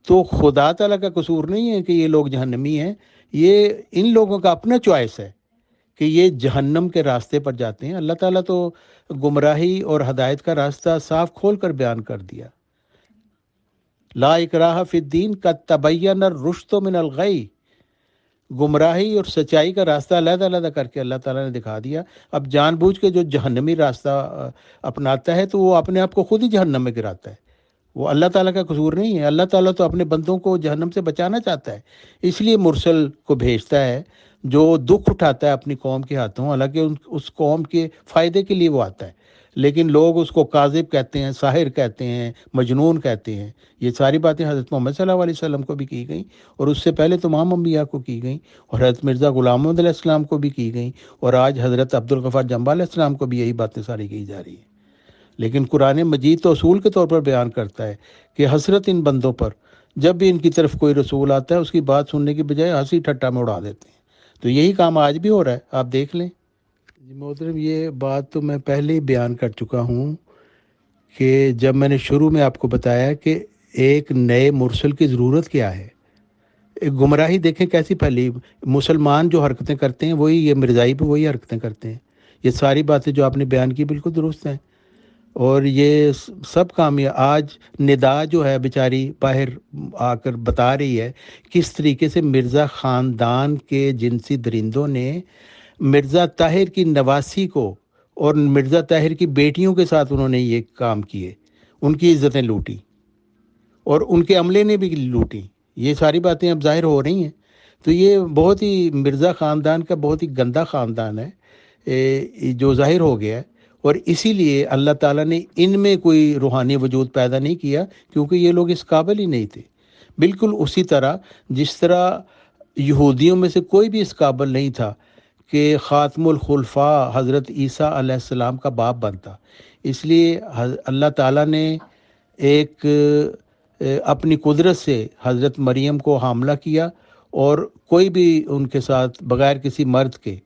Speaker 1: تو خدا تعالیٰ کا قصور نہیں ہے کہ یہ لوگ جہنمی ہیں، یہ ان لوگوں کا اپنا چوائس ہے کہ یہ جہنم کے راستے پر جاتے ہیں۔ اللہ تعالیٰ تو گمراہی اور ہدایت کا راستہ صاف کھول کر بیان کر دیا، لا اکراہ فی الدین قد تبین الرشد من الغی، گمراہی اور سچائی کا راستہ علیحدہ علیحدہ کر کے اللہ تعالیٰ نے دکھا دیا۔ اب جان بوجھ کے جو جہنمی راستہ اپناتا ہے تو وہ اپنے آپ کو خود ہی جہنم میں گراتا ہے، وہ اللہ تعالیٰ کا قصور نہیں ہے۔ اللہ تعالیٰ تو اپنے بندوں کو جہنم سے بچانا چاہتا ہے، اس لیے مرسل کو بھیجتا ہے جو دکھ اٹھاتا ہے اپنی قوم کے ہاتھوں، حالانکہ اس قوم کے فائدے کے لیے وہ آتا ہے، لیکن لوگ اس کو کاذب کہتے ہیں، ساحر کہتے ہیں، مجنون کہتے ہیں۔ یہ ساری باتیں حضرت محمد صلی اللہ علیہ وسلم کو بھی کی گئیں، اور اس سے پہلے تمام انبیاء کو کی گئیں، اور حضرت مرزا غلام محمد علیہ السلام کو بھی کی گئیں، اور آج حضرت عبدالغفار جنبہ علیہ السلام کو بھی یہی باتیں ساری کی جا رہی ہیں۔ لیکن قرآن مجید تو اصول کے طور پر بیان کرتا ہے کہ حسرت ان بندوں پر، جب بھی ان کی طرف کوئی رسول آتا ہے اس کی بات سننے کی بجائے ہنسی ٹھٹا میں اڑا دیتے ہیں۔ تو یہی کام آج بھی ہو رہا ہے، آپ دیکھ لیں۔ جی محترم، یہ بات تو میں پہلے ہی بیان کر چکا ہوں کہ جب میں نے شروع میں آپ کو بتایا کہ ایک نئے مرسل کی ضرورت کیا ہے۔ ایک گمراہی دیکھیں کیسی پھیلی، مسلمان جو حرکتیں کرتے ہیں وہی یہ مرزائی بھی وہی حرکتیں کرتے ہیں۔ یہ ساری باتیں جو آپ نے بیان کی بالکل درست ہیں، اور یہ سب کامیاب۔ آج ندا جو ہے بیچاری باہر آ کر بتا رہی ہے کس طریقے سے مرزا خاندان کے جنسی درندوں نے مرزا طاہر کی نواسی کو اور مرزا طاہر کی بیٹیوں کے ساتھ انہوں نے یہ کام کیے، ان کی عزتیں لوٹی اور ان کے عملے نے بھی لوٹی۔ یہ ساری باتیں اب ظاہر ہو رہی ہیں۔ تو یہ بہت ہی مرزا خاندان کا بہت ہی گندا خاندان ہے جو ظاہر ہو گیا ہے، اور اسی لیے اللہ تعالیٰ نے ان میں کوئی روحانی وجود پیدا نہیں کیا، کیونکہ یہ لوگ اس قابل ہی نہیں تھے۔ بالکل اسی طرح جس طرح یہودیوں میں سے کوئی بھی اس قابل نہیں تھا کہ خاتم الخلفاء حضرت عیسیٰ علیہ السلام کا باپ بنتا، اس لیے اللہ تعالیٰ نے ایک اپنی قدرت سے حضرت مریم کو حاملہ کیا، اور کوئی بھی ان کے ساتھ بغیر کسی مرد کے،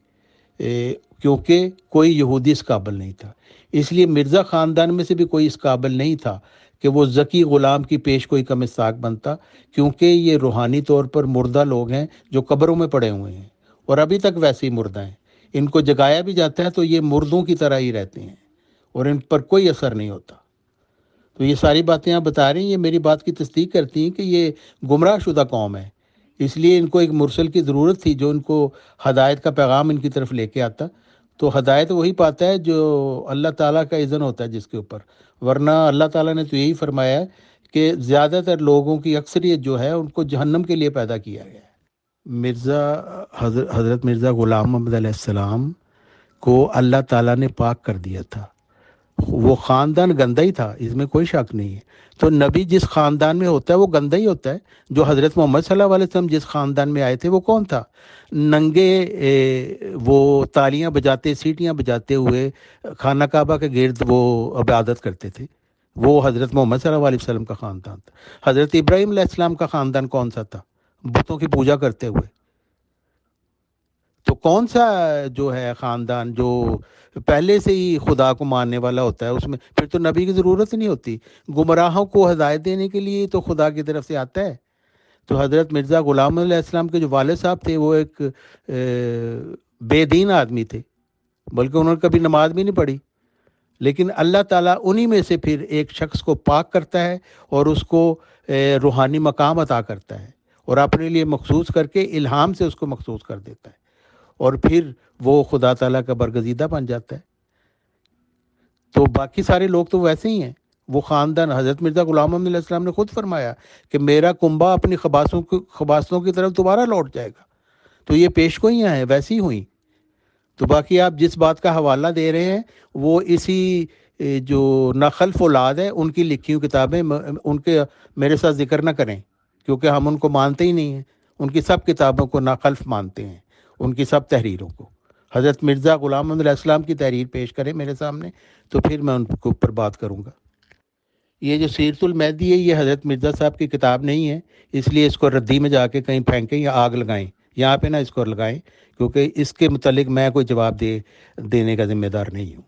Speaker 1: کیونکہ کوئی یہودی اس قابل نہیں تھا۔ اس لیے مرزا خاندان میں سے بھی کوئی اس قابل نہیں تھا کہ وہ ذکی غلام کی پیش کوئی کا مصداق بنتا، کیونکہ یہ روحانی طور پر مردہ لوگ ہیں جو قبروں میں پڑے ہوئے ہیں اور ابھی تک ویسے ہی مردہ ہیں۔ ان کو جگایا بھی جاتا ہے تو یہ مردوں کی طرح ہی رہتے ہیں اور ان پر کوئی اثر نہیں ہوتا۔ تو یہ ساری باتیں آپ بتا رہی ہیں، یہ میری بات کی تصدیق کرتی ہیں کہ یہ گمراہ شدہ قوم ہے، اس لیے ان کو ایک مرسل کی ضرورت تھی جو ان کو ہدایت کا پیغام ان کی طرف لے کے آتا۔ تو ہدایت وہی پاتا ہے جو اللہ تعالیٰ کا اذن ہوتا ہے جس کے اوپر، ورنہ اللہ تعالیٰ نے تو یہی فرمایا ہے کہ زیادہ تر لوگوں کی اکثریت جو ہے ان کو جہنم کے لیے پیدا کیا گیا ہے۔ حضرت مرزا غلام محمد علیہ السلام کو اللہ تعالیٰ نے پاک کر دیا تھا، وہ خاندان گندہ ہی تھا، اس میں کوئی شک نہیں ہے۔ تو نبی جس خاندان میں ہوتا ہے وہ گندہ ہی ہوتا ہے۔ جو حضرت محمد صلی اللہ علیہ وسلم جس خاندان میں آئے تھے وہ کون تھا؟ ننگے وہ تالیاں بجاتے، سیٹیاں بجاتے ہوئے خانہ کعبہ کے گرد وہ عبادت کرتے تھے، وہ حضرت محمد صلی اللہ علیہ وسلم کا خاندان تھا۔ حضرت ابراہیم علیہ السلام کا خاندان کون سا تھا؟ بتوں کی پوجا کرتے ہوئے۔ تو کون سا جو ہے خاندان جو پہلے سے ہی خدا کو ماننے والا ہوتا ہے، اس میں پھر تو نبی کی ضرورت نہیں ہوتی۔ گمراہوں کو ہدایت دینے کے لیے تو خدا کی طرف سے آتا ہے۔ تو حضرت مرزا غلام علیہ السلام کے جو والد صاحب تھے وہ ایک بے دین آدمی تھے، بلکہ انہوں نے کبھی نماز بھی نہیں پڑھی، لیکن اللہ تعالیٰ انہی میں سے پھر ایک شخص کو پاک کرتا ہے اور اس کو روحانی مقام عطا کرتا ہے اور اپنے لیے مخصوص کر کے الہام سے اس کو مخصوص کر دیتا ہے، اور پھر وہ خدا تعالیٰ کا برگزیدہ بن جاتا ہے۔ تو باقی سارے لوگ تو ویسے ہی ہیں۔ وہ خاندان حضرت مرزا غلام محمد علیہ السلام نے خود فرمایا کہ میرا کنبہ اپنی خباثتوں کی طرف دوبارہ لوٹ جائے گا۔ تو یہ پیش گوئیاں ہیں، ویسی ہوئیں۔ تو باقی آپ جس بات کا حوالہ دے رہے ہیں وہ اسی جو ناخلف اولاد ہے ان کی لکھی ہوئی کتابیں، ان کے میرے ساتھ ذکر نہ کریں، کیونکہ ہم ان کو مانتے ہی نہیں ہیں۔ ان کی سب کتابوں کو ناخلف مانتے ہیں، ان کی سب تحریروں کو۔ حضرت مرزا غلام محمد علیہ السلام کی تحریر پیش کریں میرے سامنے تو پھر میں ان کے اوپر بات کروں گا۔ یہ جو سیرت المہدی ہے یہ حضرت مرزا صاحب کی کتاب نہیں ہے، اس لیے اس کو ردی میں جا کے کہیں پھینکیں یا آگ لگائیں، یہاں پہ نہ اس کو لگائیں، کیونکہ اس کے متعلق میں کوئی جواب دینے کا ذمہ دار نہیں ہوں۔